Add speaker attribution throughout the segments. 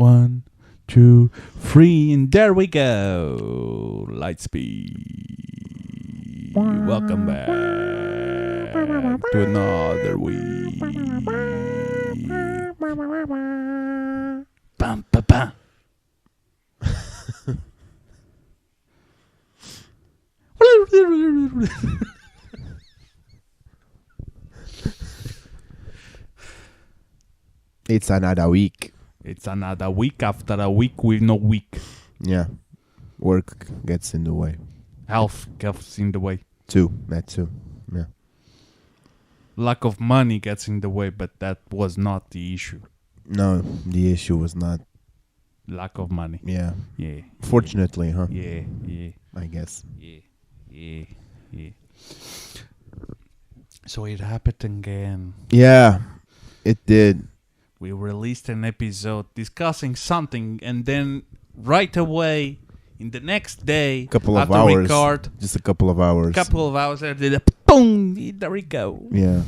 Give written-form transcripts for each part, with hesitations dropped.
Speaker 1: 1, 2, 3, and there we go. Lightspeed. Welcome back to another week. Bum, ba, ba.
Speaker 2: It's another week.
Speaker 1: It's another week after a week with no week.
Speaker 2: Yeah. Work gets in the way.
Speaker 1: Health gets in the way.
Speaker 2: That too. Yeah.
Speaker 1: Lack of money gets in the way, but that was not the issue.
Speaker 2: No, the issue was not.
Speaker 1: Lack of money.
Speaker 2: Yeah.
Speaker 1: Yeah.
Speaker 2: Fortunately, huh?
Speaker 1: Yeah.
Speaker 2: I guess.
Speaker 1: Yeah. So it happened again.
Speaker 2: Yeah, it did.
Speaker 1: We released an episode discussing something, and then right away, in the next day,
Speaker 2: Couple of
Speaker 1: after
Speaker 2: hours.
Speaker 1: record,
Speaker 2: Just a couple of hours.
Speaker 1: later, boom, there we go.
Speaker 2: Yeah.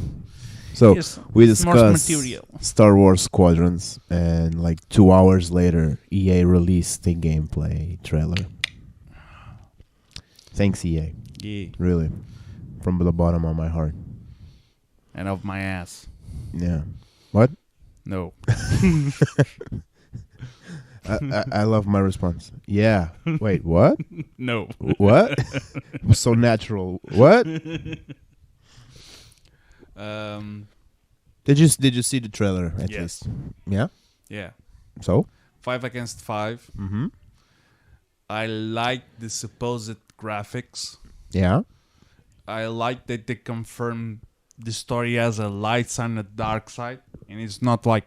Speaker 2: So
Speaker 1: Here's
Speaker 2: we
Speaker 1: more
Speaker 2: discussed
Speaker 1: material.
Speaker 2: Star Wars Squadrons, and like 2 hours later, EA released the gameplay trailer. Thanks, EA.
Speaker 1: Yeah,
Speaker 2: Really, from the bottom of my heart.
Speaker 1: and of my ass.
Speaker 2: Yeah. What?
Speaker 1: No.
Speaker 2: I love my response. Yeah. Wait, what?
Speaker 1: No.
Speaker 2: What? It was so natural. What? Did you see the trailer at
Speaker 1: Yes.
Speaker 2: least? Yeah.
Speaker 1: Yeah.
Speaker 2: So?
Speaker 1: 5 against 5.
Speaker 2: Mm-hmm.
Speaker 1: I like the supposed graphics.
Speaker 2: Yeah.
Speaker 1: I like that they confirm the story has a light side and a dark side, and it's not like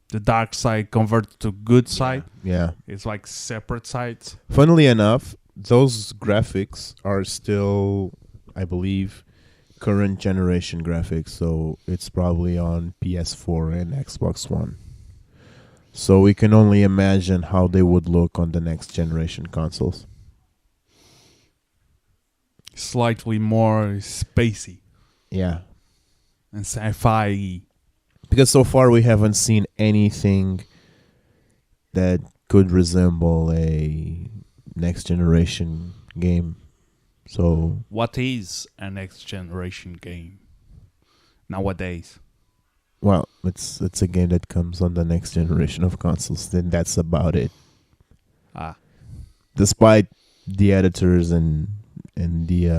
Speaker 1: the dark side converted to good side.
Speaker 2: Yeah.
Speaker 1: It's like separate sides.
Speaker 2: Funnily enough, those graphics are still, I believe, current generation graphics. So it's probably on PS4 and Xbox One. So we can only imagine how they would look on the next generation consoles.
Speaker 1: Slightly more spacey
Speaker 2: Yeah.
Speaker 1: and sci-fi.
Speaker 2: Because so far we haven't seen anything that could resemble a next generation game. So
Speaker 1: What is a next generation game nowadays?
Speaker 2: well, it's a game that comes on the next generation of consoles, then that's about it. Despite the editors and the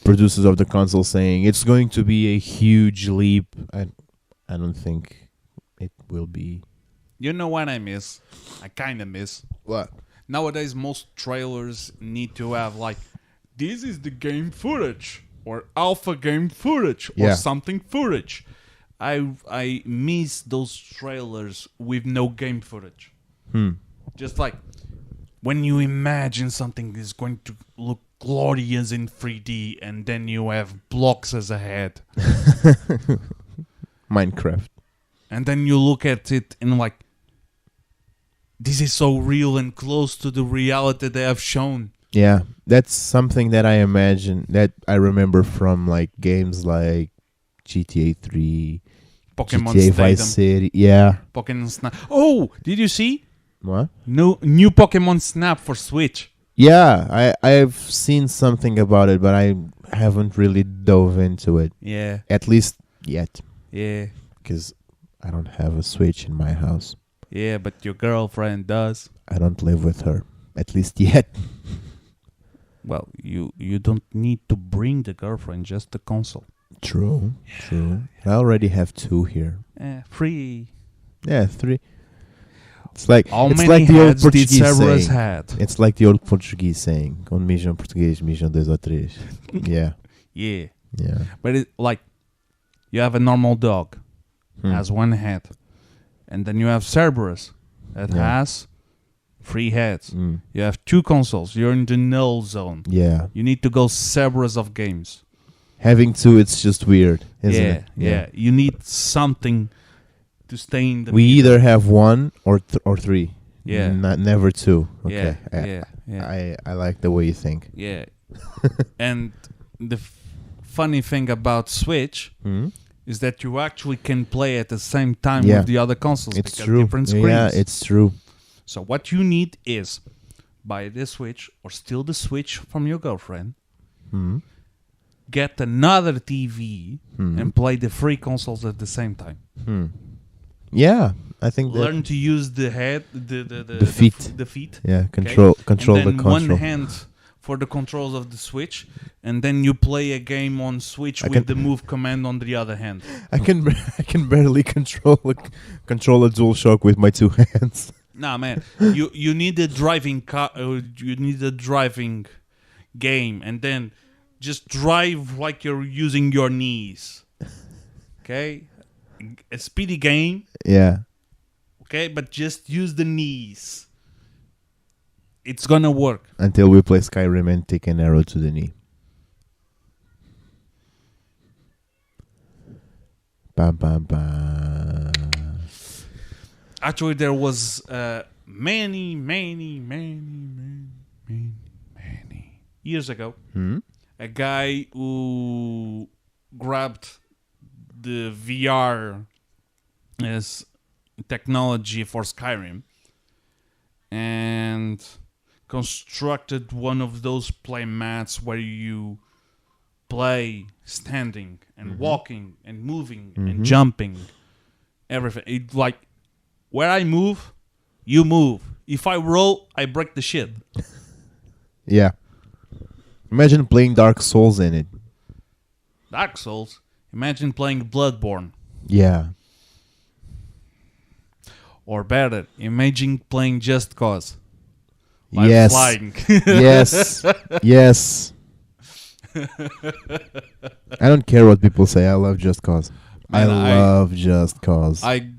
Speaker 2: producers of the console saying it's going to be a huge leap, I don't think it will be.
Speaker 1: You know what I miss? I kind of miss.
Speaker 2: What?
Speaker 1: Nowadays, most trailers need to have like, this is the game footage or alpha game footage or
Speaker 2: Yeah.
Speaker 1: something footage. I miss those trailers with no game footage. Just like when you imagine something is going to look glorious in 3D and then you have blocks as a head.
Speaker 2: Minecraft.
Speaker 1: And then you look at it and like, this is so real and close to the reality they have shown.
Speaker 2: Yeah, that's something that I imagine, that I remember from like games like GTA 3,
Speaker 1: Pokemon
Speaker 2: GTA Vice
Speaker 1: Stadium,
Speaker 2: City. Yeah.
Speaker 1: Pokemon Snap. Oh, did you see?
Speaker 2: What?
Speaker 1: No, new Pokemon Snap for Switch.
Speaker 2: Yeah, I've seen something about it, but I haven't really dove into it.
Speaker 1: Yeah,
Speaker 2: At least yet,
Speaker 1: yeah,
Speaker 2: because I don't have a Switch in my house.
Speaker 1: yeah, but your girlfriend does.
Speaker 2: I don't live with her, at least yet.
Speaker 1: Well, you don't need to bring the girlfriend, just the console.
Speaker 2: True. I already have 2 here.
Speaker 1: Free.
Speaker 2: Yeah, 3. It's like
Speaker 1: How
Speaker 2: it's
Speaker 1: many
Speaker 2: like the old
Speaker 1: heads did
Speaker 2: Portuguese
Speaker 1: Cerberus
Speaker 2: saying.
Speaker 1: had?
Speaker 2: It's like the old Portuguese saying. Quando mijam português, mijam 2 ou 3. Yeah.
Speaker 1: Yeah, but it like you have a normal dog has one head, and then you have Cerberus that
Speaker 2: Yeah.
Speaker 1: has 3 heads. You have 2 consoles. You're in the null zone.
Speaker 2: Yeah.
Speaker 1: You need to go Cerberus of games.
Speaker 2: Having 2, it's just weird, isn't it?
Speaker 1: Yeah. You need something to stay in the
Speaker 2: We
Speaker 1: middle.
Speaker 2: either have 1 or 3.
Speaker 1: Yeah.
Speaker 2: Never 2. Okay.
Speaker 1: Yeah.
Speaker 2: I like the way you think.
Speaker 1: Yeah. And the funny thing about Switch is that you actually can play at the same time
Speaker 2: Yeah.
Speaker 1: with the other consoles.
Speaker 2: It's
Speaker 1: because
Speaker 2: true.
Speaker 1: Different screens.
Speaker 2: Yeah, it's true.
Speaker 1: So what you need is buy the Switch or steal the Switch from your girlfriend,
Speaker 2: Hmm.
Speaker 1: get another TV,
Speaker 2: Hmm.
Speaker 1: and play the free consoles at the same time.
Speaker 2: Hmm. Yeah, I think that.
Speaker 1: Learn to use the head, the
Speaker 2: feet.
Speaker 1: the feet.
Speaker 2: Yeah, control
Speaker 1: And
Speaker 2: the
Speaker 1: then
Speaker 2: control.
Speaker 1: one hand for the controls of the Switch, and then you play a game on Switch
Speaker 2: I
Speaker 1: with
Speaker 2: can-
Speaker 1: the move command on the other hand.
Speaker 2: I can barely control a DualShock with my two hands.
Speaker 1: Nah, man, you need a driving car. You need a driving game, and then just drive like you're using your knees. Okay, a speedy game.
Speaker 2: Yeah.
Speaker 1: Okay, but just use the knees. It's gonna work.
Speaker 2: Until we play Skyrim and take an arrow to the knee. Bam bam bam.
Speaker 1: Actually, there was many years ago,
Speaker 2: Hmm?
Speaker 1: a guy who grabbed the VR as technology for Skyrim and constructed one of those play mats where you play standing and walking and moving and jumping, everything. It like where I move, you move. If I roll, I break the shit.
Speaker 2: Yeah. Imagine playing Dark Souls in it.
Speaker 1: Dark Souls. Imagine playing Bloodborne.
Speaker 2: Yeah.
Speaker 1: Or better, imagine playing Just Cause. Like
Speaker 2: Yes.
Speaker 1: flying.
Speaker 2: Yes. Yes. I don't care what people say. I love Just Cause.
Speaker 1: Man,
Speaker 2: I love Just Cause.
Speaker 1: I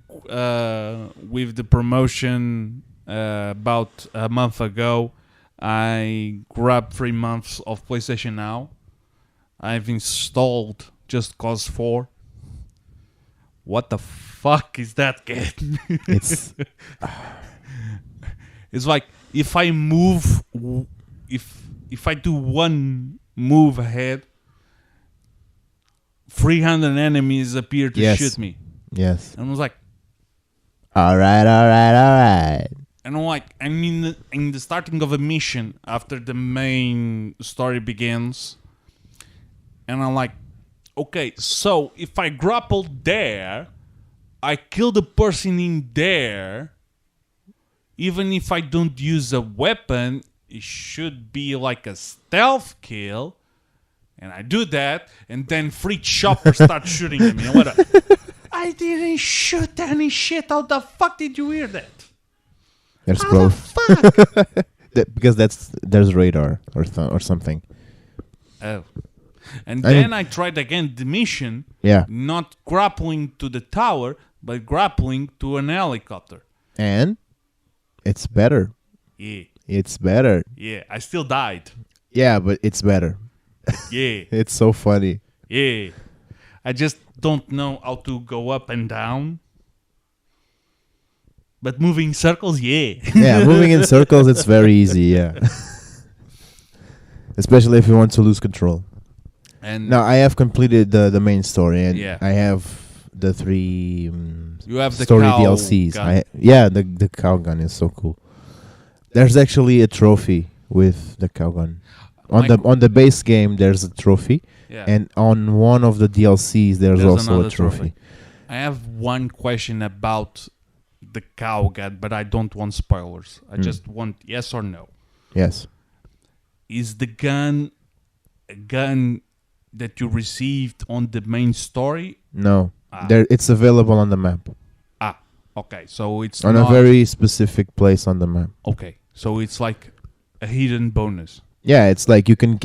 Speaker 1: with the promotion about a month ago, I grabbed 3 months of PlayStation Now. I've installed Just Cause 4. What the fuck is that game?
Speaker 2: It's
Speaker 1: It's like if I move, if I do one move ahead, 300 enemies appear to
Speaker 2: Yes.
Speaker 1: shoot me.
Speaker 2: yes.
Speaker 1: And I was like,
Speaker 2: All right.
Speaker 1: and I'm like, I'm in the starting of a mission after the main story begins, and I'm like, okay, so if I grapple there, I kill the person in there. Even if I don't use a weapon, it should be like a stealth kill. And I do that, and then three choppers start shooting at me. And what? I didn't shoot any shit. How the fuck did you hear that?
Speaker 2: There's
Speaker 1: How
Speaker 2: pro
Speaker 1: the fuck?
Speaker 2: because there's radar or something.
Speaker 1: Oh. And
Speaker 2: I
Speaker 1: then
Speaker 2: mean-
Speaker 1: I tried again the mission,
Speaker 2: Yeah.
Speaker 1: not grappling to the tower, but grappling to an helicopter.
Speaker 2: And it's better.
Speaker 1: Yeah,
Speaker 2: It's better.
Speaker 1: yeah. I still died.
Speaker 2: Yeah, but it's better.
Speaker 1: Yeah,
Speaker 2: It's so funny.
Speaker 1: yeah. I just don't know how to go up and down. But moving circles, yeah.
Speaker 2: Yeah, moving in circles, it's very easy. Yeah. Especially if you want to lose control.
Speaker 1: And
Speaker 2: Now I have completed the main story, and
Speaker 1: Yeah.
Speaker 2: I have the three
Speaker 1: you have the
Speaker 2: story
Speaker 1: cow
Speaker 2: DLCs.
Speaker 1: gun.
Speaker 2: The cow gun is so cool. There's actually a trophy with the cow gun. On the base game, there's a trophy,
Speaker 1: Yeah.
Speaker 2: and on one of the DLCs, there's also
Speaker 1: another
Speaker 2: a trophy.
Speaker 1: I have one question about the cow gun, but I don't want spoilers. I just want yes or no.
Speaker 2: Yes.
Speaker 1: Is the gun a gun that you received on the main story?
Speaker 2: No.
Speaker 1: Ah.
Speaker 2: There, it's available on the map,
Speaker 1: Okay, so it's
Speaker 2: on
Speaker 1: not
Speaker 2: a very specific place on the map.
Speaker 1: okay. So it's like a hidden bonus.
Speaker 2: Yeah, it's like you can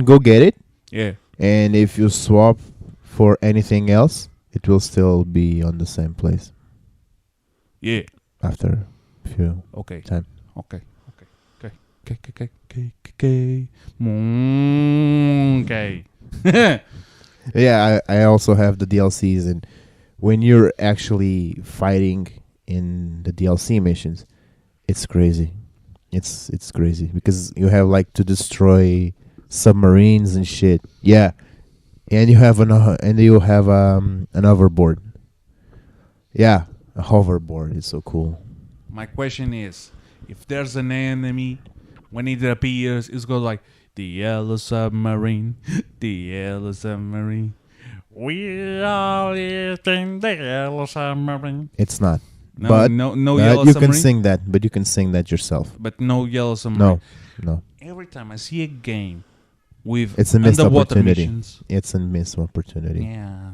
Speaker 2: go get it,
Speaker 1: Yeah.
Speaker 2: and if you swap for anything else, it will still be on the same place
Speaker 1: Yeah.
Speaker 2: after a few
Speaker 1: Okay.
Speaker 2: time.
Speaker 1: Okay. Okay.
Speaker 2: Yeah, I also have the DLCs, and when you're actually fighting in the DLC missions, it's crazy. It's crazy because you have like to destroy submarines and shit. Yeah, and you have an hoverboard. Yeah, a hoverboard is so cool.
Speaker 1: My question is, if there's an enemy, when it appears, it's goes like the yellow submarine, the yellow submarine. We are in the yellow submarine.
Speaker 2: It's not.
Speaker 1: No,
Speaker 2: But
Speaker 1: no yellow
Speaker 2: you
Speaker 1: submarine.
Speaker 2: can sing that, but you can sing that yourself.
Speaker 1: But no yellow submarine.
Speaker 2: No.
Speaker 1: Every time I see a game with
Speaker 2: It's a missed
Speaker 1: underwater
Speaker 2: opportunity.
Speaker 1: missions,
Speaker 2: It's a missed opportunity.
Speaker 1: yeah,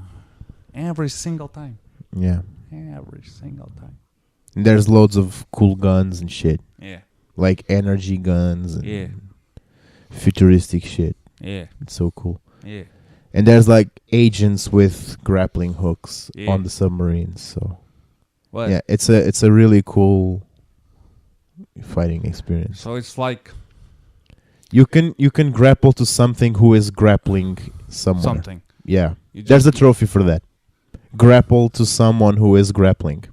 Speaker 1: every single time,
Speaker 2: Yeah.
Speaker 1: every single time,
Speaker 2: There's loads of cool guns and shit.
Speaker 1: yeah,
Speaker 2: Like energy guns and
Speaker 1: yeah,
Speaker 2: futuristic shit.
Speaker 1: yeah,
Speaker 2: It's so cool.
Speaker 1: yeah.
Speaker 2: And there's like agents with grappling hooks
Speaker 1: Yeah.
Speaker 2: on the submarines. So
Speaker 1: What?
Speaker 2: yeah, it's a really cool fighting experience.
Speaker 1: So it's like
Speaker 2: You can grapple to something who is grappling someone.
Speaker 1: something.
Speaker 2: Yeah.
Speaker 1: You just
Speaker 2: There's a trophy for that. Grapple to someone who is grappling.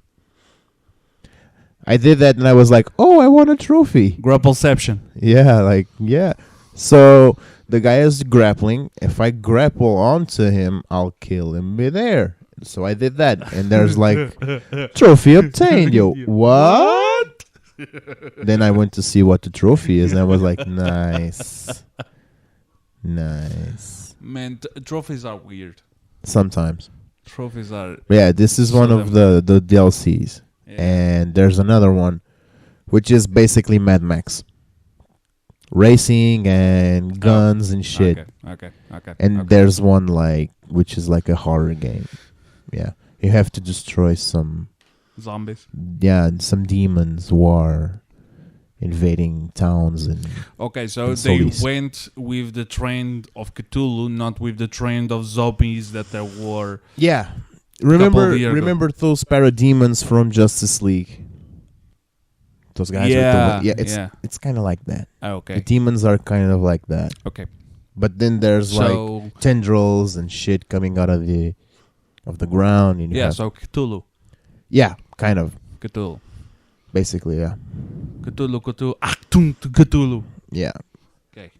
Speaker 2: I did that and I was like, "Oh, I won a trophy."
Speaker 1: grappleception.
Speaker 2: Yeah. So the guy is grappling. If I grapple onto him, I'll kill him midair. So I did that, and there's like trophy obtained. Yo, what? Then I went to see what the trophy is, and I was like, nice.
Speaker 1: Man, trophies are weird.
Speaker 2: Sometimes,
Speaker 1: Trophies are.
Speaker 2: yeah. This is one of the DLCs,
Speaker 1: Yeah.
Speaker 2: and there's another one, which is basically Mad Max, racing and guns and shit.
Speaker 1: Okay.
Speaker 2: And
Speaker 1: okay.
Speaker 2: there's one which is like a horror game. Yeah, you have to destroy some
Speaker 1: Zombies.
Speaker 2: some demons who are invading towns and
Speaker 1: Okay, so
Speaker 2: And
Speaker 1: they
Speaker 2: zombies.
Speaker 1: went with the trend of Cthulhu, not with the trend of zombies that there were.
Speaker 2: yeah.
Speaker 1: Couple of years ago.
Speaker 2: Remember those parademons from Justice League? Those guys.
Speaker 1: Yeah,
Speaker 2: with it's kind of like that. The
Speaker 1: Okay.
Speaker 2: demons are kind of like that.
Speaker 1: Okay.
Speaker 2: But then there's like
Speaker 1: So
Speaker 2: tendrils and shit coming out of the ground. And you
Speaker 1: yeah,
Speaker 2: have,
Speaker 1: so Cthulhu.
Speaker 2: yeah, kind of,
Speaker 1: Cthulhu.
Speaker 2: basically, yeah.
Speaker 1: Cthulhu. Achtung to Cthulhu.
Speaker 2: Yeah.
Speaker 1: Okay.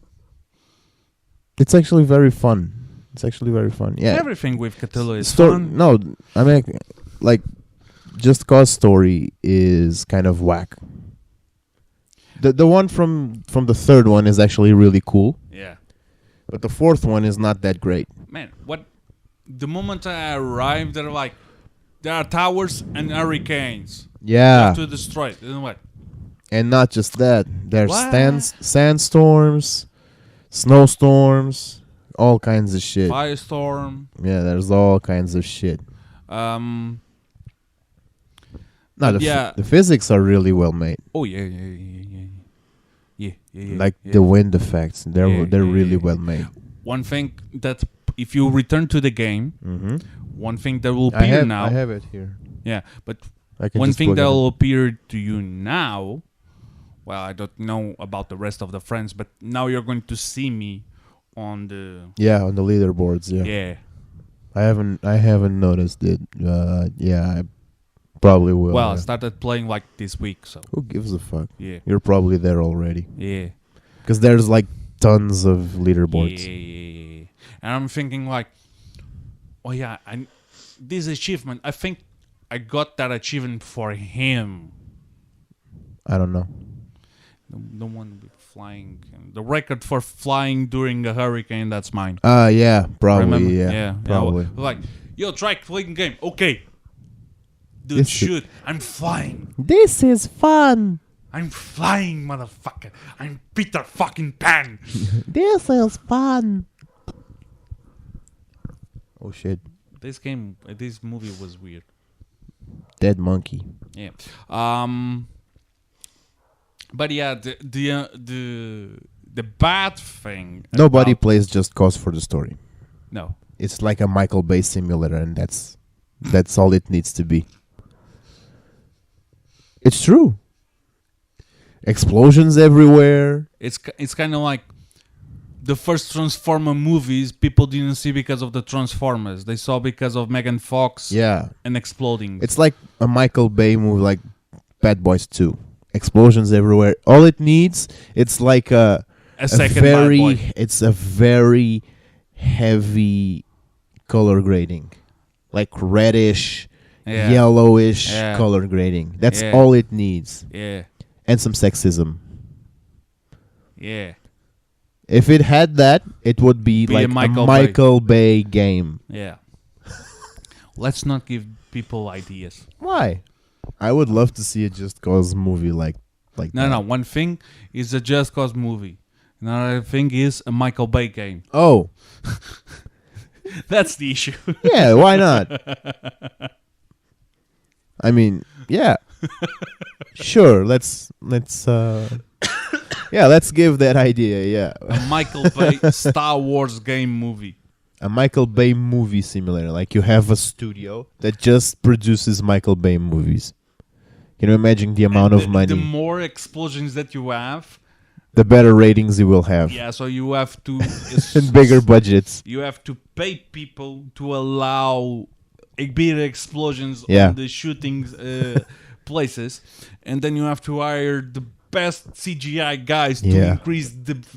Speaker 2: It's actually very fun. Yeah.
Speaker 1: Everything with Cthulhu is
Speaker 2: Sto-
Speaker 1: fun.
Speaker 2: No, I mean, like, Just Cause story is kind of whack. The one from the third one is actually really cool,
Speaker 1: Yeah.
Speaker 2: but the fourth one is not that great.
Speaker 1: Man, what? The moment I arrived, they're like, there are towers and hurricanes. You
Speaker 2: Yeah,
Speaker 1: have to destroy it. Then what?
Speaker 2: and not just that. There's
Speaker 1: What?
Speaker 2: sandstorms, snowstorms, all kinds of shit.
Speaker 1: Firestorm.
Speaker 2: Yeah, there's all kinds of shit.
Speaker 1: Um.
Speaker 2: No,
Speaker 1: yeah.
Speaker 2: the physics are really well made.
Speaker 1: Oh yeah.
Speaker 2: Like
Speaker 1: yeah.
Speaker 2: the wind effects, they're
Speaker 1: Yeah,
Speaker 2: really
Speaker 1: yeah.
Speaker 2: well made.
Speaker 1: One thing that if you return to the game,
Speaker 2: Mm-hmm.
Speaker 1: one thing that will appear now.
Speaker 2: I have it here.
Speaker 1: Yeah, but
Speaker 2: I can
Speaker 1: one
Speaker 2: just
Speaker 1: thing
Speaker 2: plug it
Speaker 1: that
Speaker 2: in.
Speaker 1: will appear to you now. Well, I don't know about the rest of the friends, but now you're going to see me on the
Speaker 2: Yeah, on the leaderboards. Yeah.
Speaker 1: yeah.
Speaker 2: I haven't noticed it. Yeah, I probably will.
Speaker 1: Well, I
Speaker 2: yeah.
Speaker 1: started playing like this week, so
Speaker 2: Who gives a fuck?
Speaker 1: yeah,
Speaker 2: You're probably there already.
Speaker 1: yeah.
Speaker 2: Because there's like tons of leaderboards.
Speaker 1: Yeah. And I'm thinking like, oh yeah, this achievement. I think I got that achievement for him.
Speaker 2: I don't know.
Speaker 1: The one with flying, the record for flying during a hurricane. That's mine.
Speaker 2: Yeah, probably.
Speaker 1: Remember?
Speaker 2: Yeah, probably.
Speaker 1: Like, yo, try playing game. Okay, dude,
Speaker 2: This
Speaker 1: shoot. I'm flying.
Speaker 2: This is fun.
Speaker 1: I'm flying, motherfucker. I'm Peter fucking Pan.
Speaker 2: This is fun. Oh shit!
Speaker 1: This movie was weird.
Speaker 2: Dead monkey.
Speaker 1: Yeah. But yeah, the bad thing.
Speaker 2: Nobody
Speaker 1: about-
Speaker 2: plays Just Cause for the story.
Speaker 1: No.
Speaker 2: It's like a Michael Bay simulator, and that's all it needs to be. It's true. Explosions everywhere.
Speaker 1: It's kind of like the first Transformer movies. People didn't see because of the Transformers. They saw because of Megan Fox
Speaker 2: Yeah.
Speaker 1: and exploding.
Speaker 2: It's like a Michael Bay movie, like Bad Boys 2. Explosions everywhere. All it needs, it's like
Speaker 1: a second bad boy.
Speaker 2: it's a very heavy color grading, like reddish,
Speaker 1: Yeah.
Speaker 2: yellowish
Speaker 1: Yeah.
Speaker 2: color grading. That's
Speaker 1: Yeah.
Speaker 2: all it needs,
Speaker 1: Yeah.
Speaker 2: and some sexism.
Speaker 1: Yeah.
Speaker 2: If it had that, it would be,
Speaker 1: Be a
Speaker 2: like
Speaker 1: Michael
Speaker 2: a
Speaker 1: Bay.
Speaker 2: Michael Bay game.
Speaker 1: Yeah. Let's not give people ideas.
Speaker 2: Why? I would love to see a Just Cause movie like
Speaker 1: No,
Speaker 2: that.
Speaker 1: no. One thing is a Just Cause movie. Another thing is a Michael Bay game.
Speaker 2: Oh,
Speaker 1: That's the issue.
Speaker 2: yeah, why not? I mean, yeah. Sure, let's yeah, let's give that idea, yeah.
Speaker 1: A Michael Bay Star Wars game movie.
Speaker 2: A Michael Bay movie simulator. Like, you have a studio that just produces Michael Bay movies. Can you imagine the amount
Speaker 1: And
Speaker 2: of money?
Speaker 1: The more explosions that you have,
Speaker 2: The better ratings you will have.
Speaker 1: yeah. So you have to
Speaker 2: And bigger budgets.
Speaker 1: You have to pay people to allow bigger explosions
Speaker 2: Yeah.
Speaker 1: on the shooting places, and then you have to hire the best CGI guys to
Speaker 2: Yeah.
Speaker 1: increase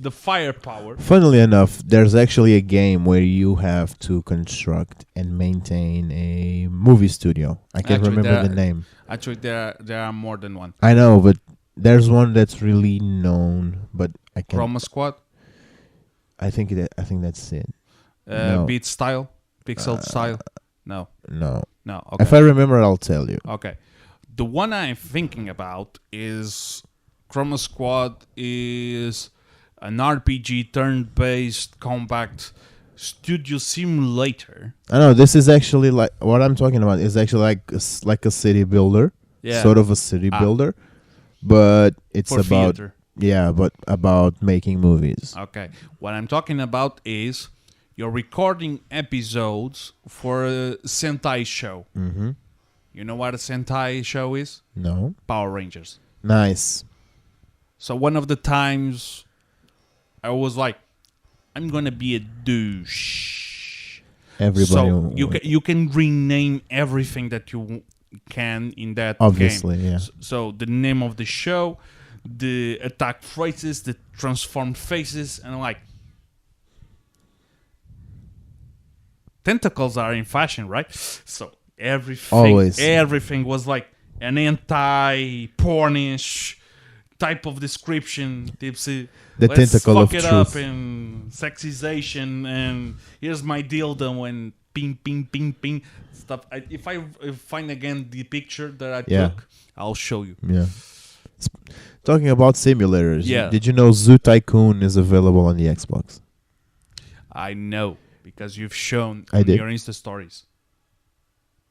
Speaker 1: the firepower.
Speaker 2: Funnily enough, there's actually a game where you have to construct and maintain a movie studio. I can't
Speaker 1: Actually,
Speaker 2: remember the
Speaker 1: there-
Speaker 2: name.
Speaker 1: Actually, there are more than one.
Speaker 2: I know, but there's one that's really known, but I can't.
Speaker 1: Chroma Squad,
Speaker 2: I think that's it. No.
Speaker 1: Beat Style, Pixel Style. No,
Speaker 2: No.
Speaker 1: no. Okay,
Speaker 2: If I remember, I'll tell you.
Speaker 1: okay. The one I'm thinking about is Chroma Squad is an RPG turn-based compact studio simulator.
Speaker 2: I know this is actually like what I'm talking about is actually like a city builder,
Speaker 1: Yeah.
Speaker 2: sort of a city builder, but it's
Speaker 1: For
Speaker 2: about
Speaker 1: theater.
Speaker 2: but about making movies.
Speaker 1: Okay. What I'm talking about is you're recording episodes for a Sentai show.
Speaker 2: Mm-hmm.
Speaker 1: You know what a Sentai show is?
Speaker 2: No,
Speaker 1: Power Rangers.
Speaker 2: nice.
Speaker 1: So one of the times I was like, I'm gonna be a douche.
Speaker 2: Everybody,
Speaker 1: So you can rename everything that you can in that
Speaker 2: obviously,
Speaker 1: game.
Speaker 2: yeah.
Speaker 1: So the name of the show, the attack phrases, the transformed faces, and like tentacles are in fashion, right? So
Speaker 2: Always.
Speaker 1: everything was like an anti-pornish type of description. Tipsy.
Speaker 2: The
Speaker 1: Let's
Speaker 2: tentacle
Speaker 1: fuck
Speaker 2: of
Speaker 1: it
Speaker 2: truth.
Speaker 1: up in sexization, and here's my dildo and ping, ping, ping, ping stuff. If I find again the picture that I
Speaker 2: Yeah.
Speaker 1: took, I'll show you.
Speaker 2: Yeah. Talking about simulators,
Speaker 1: Yeah.
Speaker 2: did you know Zoo Tycoon is available on the Xbox?
Speaker 1: I know because you've shown
Speaker 2: I
Speaker 1: on
Speaker 2: did.
Speaker 1: your Insta stories.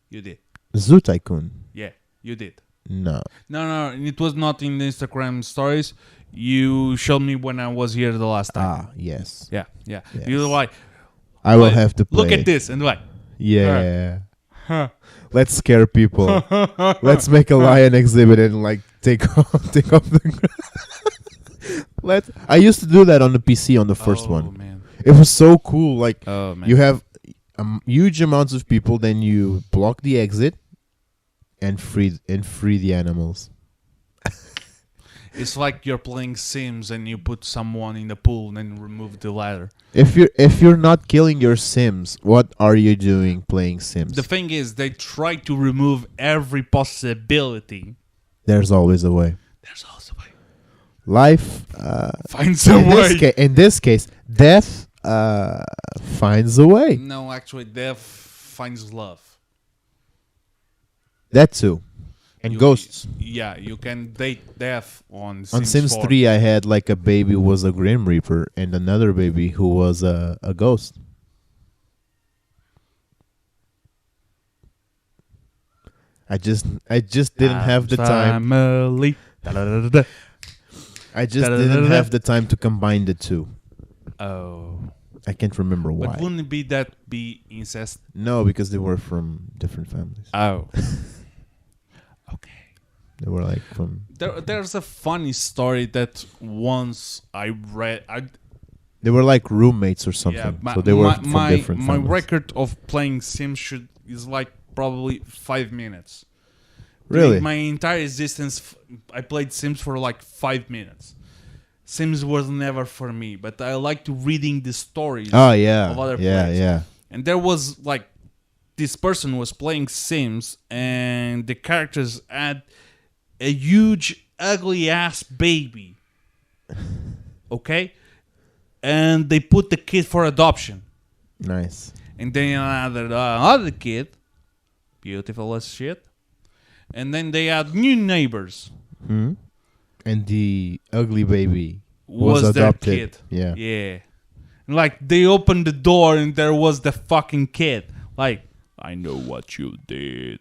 Speaker 1: You did.
Speaker 2: Zoo Tycoon?
Speaker 1: Yeah, you did.
Speaker 2: No.
Speaker 1: No, it was not in the Instagram stories. You showed me when I was here the last time.
Speaker 2: Ah, yes.
Speaker 1: Yeah.
Speaker 2: Yes.
Speaker 1: You were like,
Speaker 2: I will
Speaker 1: like,
Speaker 2: have to play.
Speaker 1: look at this, and like,
Speaker 2: Yeah.
Speaker 1: huh.
Speaker 2: Let's scare people. Let's make a lion exhibit and like take off the. I used to do that on the PC on the first
Speaker 1: Oh,
Speaker 2: one.
Speaker 1: man.
Speaker 2: It was so cool. Like
Speaker 1: Oh man.
Speaker 2: you have huge amounts of people, then you block the exit and free the animals.
Speaker 1: It's like you're playing Sims and you put someone in the pool and then remove the ladder.
Speaker 2: If you're not killing your Sims, what are you doing playing Sims?
Speaker 1: The thing is, they try to remove every possibility.
Speaker 2: There's always a way.
Speaker 1: There's also a way.
Speaker 2: Life
Speaker 1: Find some way.
Speaker 2: in this case, death finds a way.
Speaker 1: No, actually, death finds love.
Speaker 2: That too. And ghosts.
Speaker 1: Yeah, you can date death on
Speaker 2: On Sims
Speaker 1: 4.
Speaker 2: 3, I had like a baby who was a Grim Reaper and another baby who was a ghost. I just didn't have the time.
Speaker 1: Family.
Speaker 2: I just didn't have the time to combine the two.
Speaker 1: Oh.
Speaker 2: I can't remember why.
Speaker 1: But wouldn't that be incest?
Speaker 2: No, because they were from different families.
Speaker 1: Oh. Okay.
Speaker 2: They were like from.
Speaker 1: There's a funny story that once I read.
Speaker 2: They were like roommates or something. So they were from different
Speaker 1: my
Speaker 2: families.
Speaker 1: record of playing Sims is like probably 5 minutes.
Speaker 2: Really?
Speaker 1: During my entire existence, I played Sims for like 5 minutes. Sims was never for me, but I like to reading the stories
Speaker 2: Oh yeah,
Speaker 1: of other
Speaker 2: yeah,
Speaker 1: players.
Speaker 2: yeah.
Speaker 1: and there was like this person was playing Sims, and the characters had a huge, ugly ass baby. Okay, and they put the kid for adoption,
Speaker 2: Nice.
Speaker 1: and then another kid, beautiful as shit, and then they had new neighbors.
Speaker 2: Hmm? And the ugly baby
Speaker 1: Was their
Speaker 2: adopted.
Speaker 1: kid?
Speaker 2: Yeah.
Speaker 1: Yeah. Like they opened the door and there was the fucking kid. Like, I know what you did.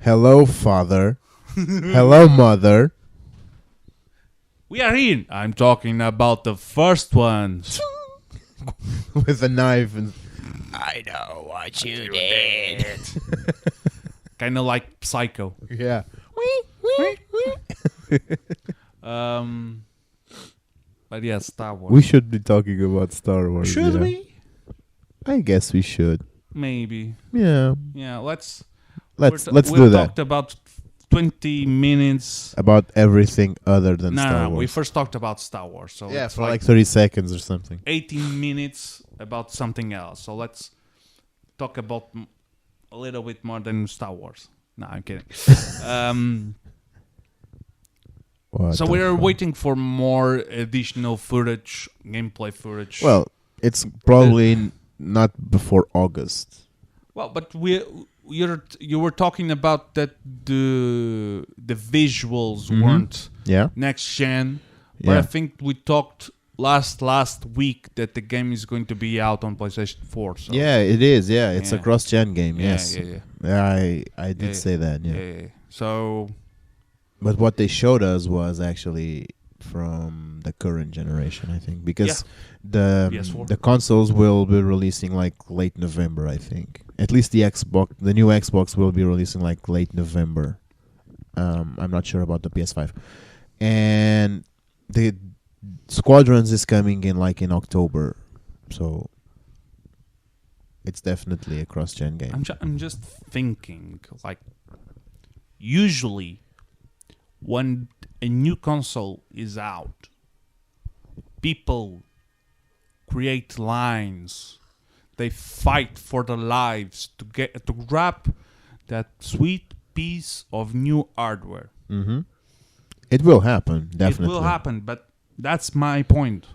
Speaker 2: Hello, father. Hello, mother.
Speaker 1: We are here. I'm talking about the first ones.
Speaker 2: With a knife and
Speaker 3: I know what you did.
Speaker 1: Kind of like Psycho.
Speaker 2: yeah.
Speaker 1: But yeah, Star Wars.
Speaker 2: We should be talking about Star Wars.
Speaker 1: Should
Speaker 2: yeah.
Speaker 1: we?
Speaker 2: I guess we should.
Speaker 1: Maybe.
Speaker 2: Yeah.
Speaker 1: Yeah, let's
Speaker 2: Let's
Speaker 1: we
Speaker 2: do that.
Speaker 1: talked about 20 minutes.
Speaker 2: About everything other than
Speaker 1: No,
Speaker 2: Star
Speaker 1: no,
Speaker 2: Wars.
Speaker 1: we first talked about Star Wars. So
Speaker 2: yeah,
Speaker 1: it's
Speaker 2: for like 30 seconds or something.
Speaker 1: 18 minutes about something else. So let's talk about a little bit more than Star Wars. No, I'm kidding.
Speaker 2: What
Speaker 1: So
Speaker 2: the
Speaker 1: we're
Speaker 2: fuck?
Speaker 1: waiting for more additional footage, gameplay footage.
Speaker 2: Well, it's probably not before August.
Speaker 1: Well, but you were talking about that the visuals weren't
Speaker 2: Yeah?
Speaker 1: next gen, but I
Speaker 2: Yeah.
Speaker 1: think we talked last week that the game is going to be out on PlayStation 4. So
Speaker 2: Yeah, it is. Yeah, it's a
Speaker 1: Yeah.
Speaker 2: cross-gen game.
Speaker 1: yeah,
Speaker 2: Yes.
Speaker 1: yeah, yeah,
Speaker 2: Yeah, I did
Speaker 1: Yeah,
Speaker 2: say that. Yeah.
Speaker 1: yeah. So
Speaker 2: But what they showed us was actually from the current generation, I think, because the
Speaker 1: PS4.
Speaker 2: the consoles will be releasing like late November, I think. At least the new Xbox will be releasing like late November. I'm not sure about the PS5, and the Squadrons is coming in like in October, so it's definitely a cross-gen game.
Speaker 1: I'm just thinking, like, usually when a new console is out, people create lines. They fight for their lives to grab that sweet piece of new hardware.
Speaker 2: Mm-hmm. It will happen, definitely.
Speaker 1: It will happen, but that's my point.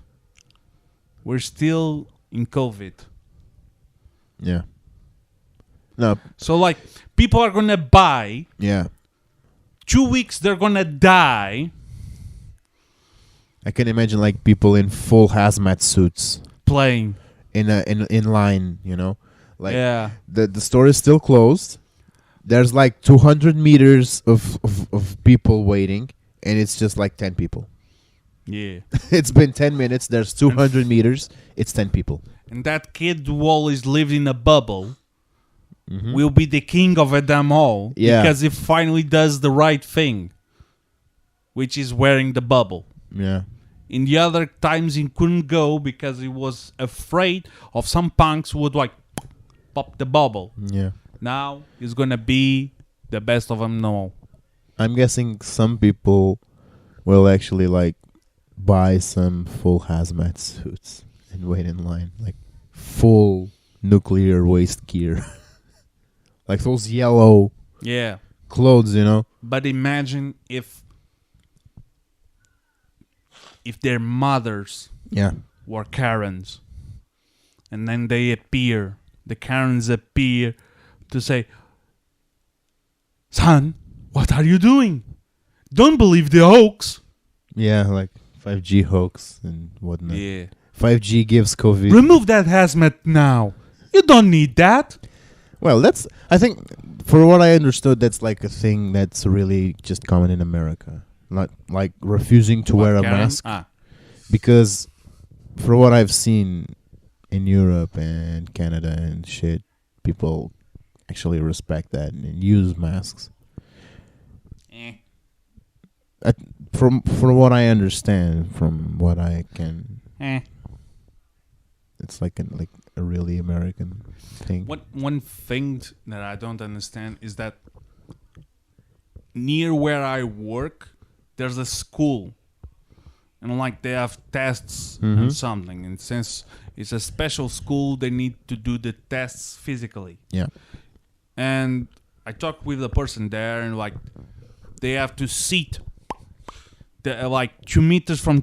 Speaker 1: We're still in COVID.
Speaker 2: Yeah. No.
Speaker 1: So, like, people are gonna buy.
Speaker 2: Yeah.
Speaker 1: 2 weeks, they're gonna die
Speaker 2: I can imagine like people in full hazmat suits
Speaker 1: playing.
Speaker 2: in line, you know, like
Speaker 1: Yeah.
Speaker 2: the store is still closed. There's like 200 meters of people waiting, and it's just like 10 people.
Speaker 1: Yeah.
Speaker 2: It's been 10 minutes. There's 200 meters. It's 10 people.
Speaker 1: And that kid who always lived in a bubble
Speaker 2: Mhm.
Speaker 1: will be the king of them all.
Speaker 2: Yeah.
Speaker 1: Because he finally does the right thing, which is wearing the bubble.
Speaker 2: Yeah.
Speaker 1: In the other times, he couldn't go because he was afraid of some punks who would, like, pop the bubble.
Speaker 2: Yeah.
Speaker 1: Now, he's going to be the best of them all.
Speaker 2: I'm guessing some people will actually like buy some full hazmat suits and wait in line, like full nuclear waste gear. Like those yellow
Speaker 1: Yeah.
Speaker 2: clothes, you know?
Speaker 1: But imagine if their mothers
Speaker 2: Yeah.
Speaker 1: were Karens, and then they appear. The Karens appear to say, "Son, what are you doing? Don't believe the hoax."
Speaker 2: Yeah, like 5G hoax and whatnot.
Speaker 1: Yeah.
Speaker 2: 5G gives COVID.
Speaker 1: Remove that hazmat now. You don't need that.
Speaker 2: Well, I think, for what I understood, that's like a thing that's really just common in America. Not like refusing to wear a
Speaker 1: Karen?
Speaker 2: mask.
Speaker 1: Ah,
Speaker 2: Because for what I've seen in Europe and Canada and shit, people actually respect that and use masks.
Speaker 1: eh.
Speaker 2: From what I understand, from what I can, it's like a really American thing.
Speaker 1: One thing that I don't understand is that near where I work, there's a school, and like they have tests
Speaker 2: Mhm.
Speaker 1: and something. And since It's a special school. They need to do the tests physically.
Speaker 2: Yeah.
Speaker 1: And I talked with the person there, and like they have to sit like 2 meters from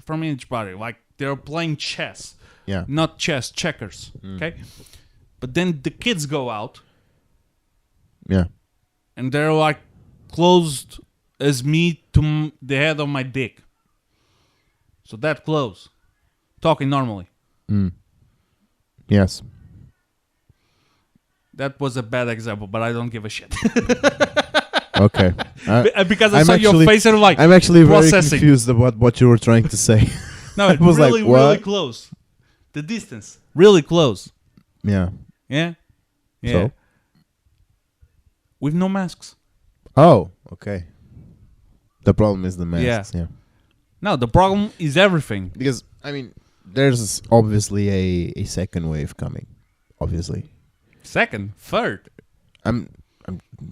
Speaker 1: from each body. Like they're playing chess,
Speaker 2: Yeah.
Speaker 1: not chess, checkers. Okay, but then the kids go out,
Speaker 2: Yeah.
Speaker 1: and they're like closed as me to the head of my dick. So that close, talking normally.
Speaker 2: Yes.
Speaker 1: That was a bad example, but I don't give a shit.
Speaker 2: Okay.
Speaker 1: Because I
Speaker 2: I'm
Speaker 1: saw your
Speaker 2: actually-
Speaker 1: face and like
Speaker 2: I'm actually very
Speaker 1: processing.
Speaker 2: confused about what you were trying to say.
Speaker 1: No, it
Speaker 2: was like,
Speaker 1: really,
Speaker 2: what?
Speaker 1: really close. The distance, really close.
Speaker 2: Yeah.
Speaker 1: Yeah, yeah.
Speaker 2: So?
Speaker 1: With no masks.
Speaker 2: Oh, okay. The problem is the masks. Yeah.
Speaker 1: No, the problem is everything.
Speaker 2: Because I mean, there's obviously a second wave coming. Obviously,
Speaker 1: Second, third.
Speaker 2: I'm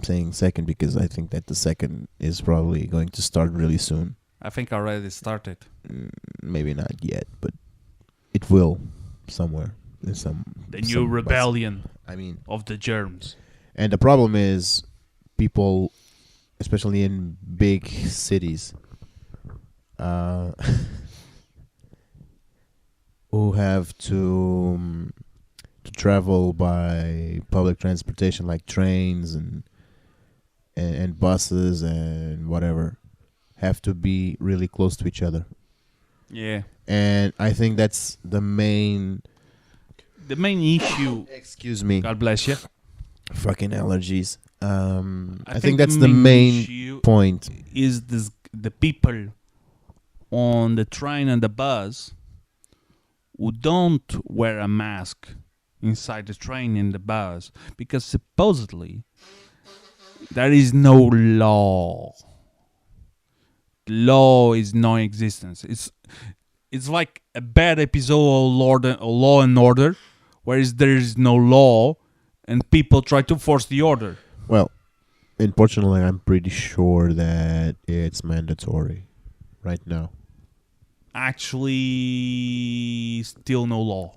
Speaker 2: saying second because I think that the second is probably going to start really soon.
Speaker 1: I think already started.
Speaker 2: Maybe not yet, but it will somewhere. There's some
Speaker 1: The new rebellion
Speaker 2: I mean,
Speaker 1: of the germs.
Speaker 2: and the problem is people, especially in big cities, who have to travel by public transportation like trains and buses and whatever, have to be really close to each other.
Speaker 1: Yeah.
Speaker 2: And I think that's the main.
Speaker 1: The main issue.
Speaker 2: Excuse me.
Speaker 1: God bless you.
Speaker 2: Fucking allergies. I think that's the main
Speaker 1: issue
Speaker 2: point.
Speaker 1: is the people on the train and the bus who don't wear a mask inside the train and the bus because supposedly there is no law. Law is non-existence. It's like a bad episode of Law and Order, whereas there is no law and people try to force the order.
Speaker 2: Well, in Portugal, I'm pretty sure that it's mandatory right now.
Speaker 1: Actually, still no law.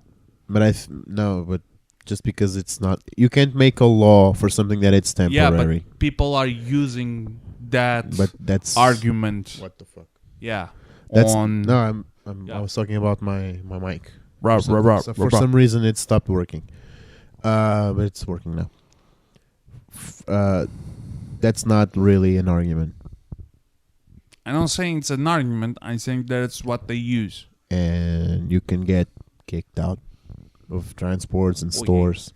Speaker 2: But no, but just because it's not, you can't make a law for something that it's
Speaker 1: Yeah,
Speaker 2: temporary.
Speaker 1: but people are using that
Speaker 2: But that's
Speaker 1: argument.
Speaker 2: What the fuck?
Speaker 1: Yeah.
Speaker 2: That's
Speaker 1: on
Speaker 2: no.
Speaker 1: Yeah.
Speaker 2: I was talking about my mic.
Speaker 1: Rah,
Speaker 2: So-
Speaker 1: rah, rah,
Speaker 2: so
Speaker 1: rah,
Speaker 2: for
Speaker 1: rah.
Speaker 2: some reason, it stopped working. But it's working now. That's not really an argument,
Speaker 1: I'm not saying it's an argument. I'm saying that's what they use.
Speaker 2: and you can get kicked out of transports and
Speaker 1: Oh, yeah.
Speaker 2: stores,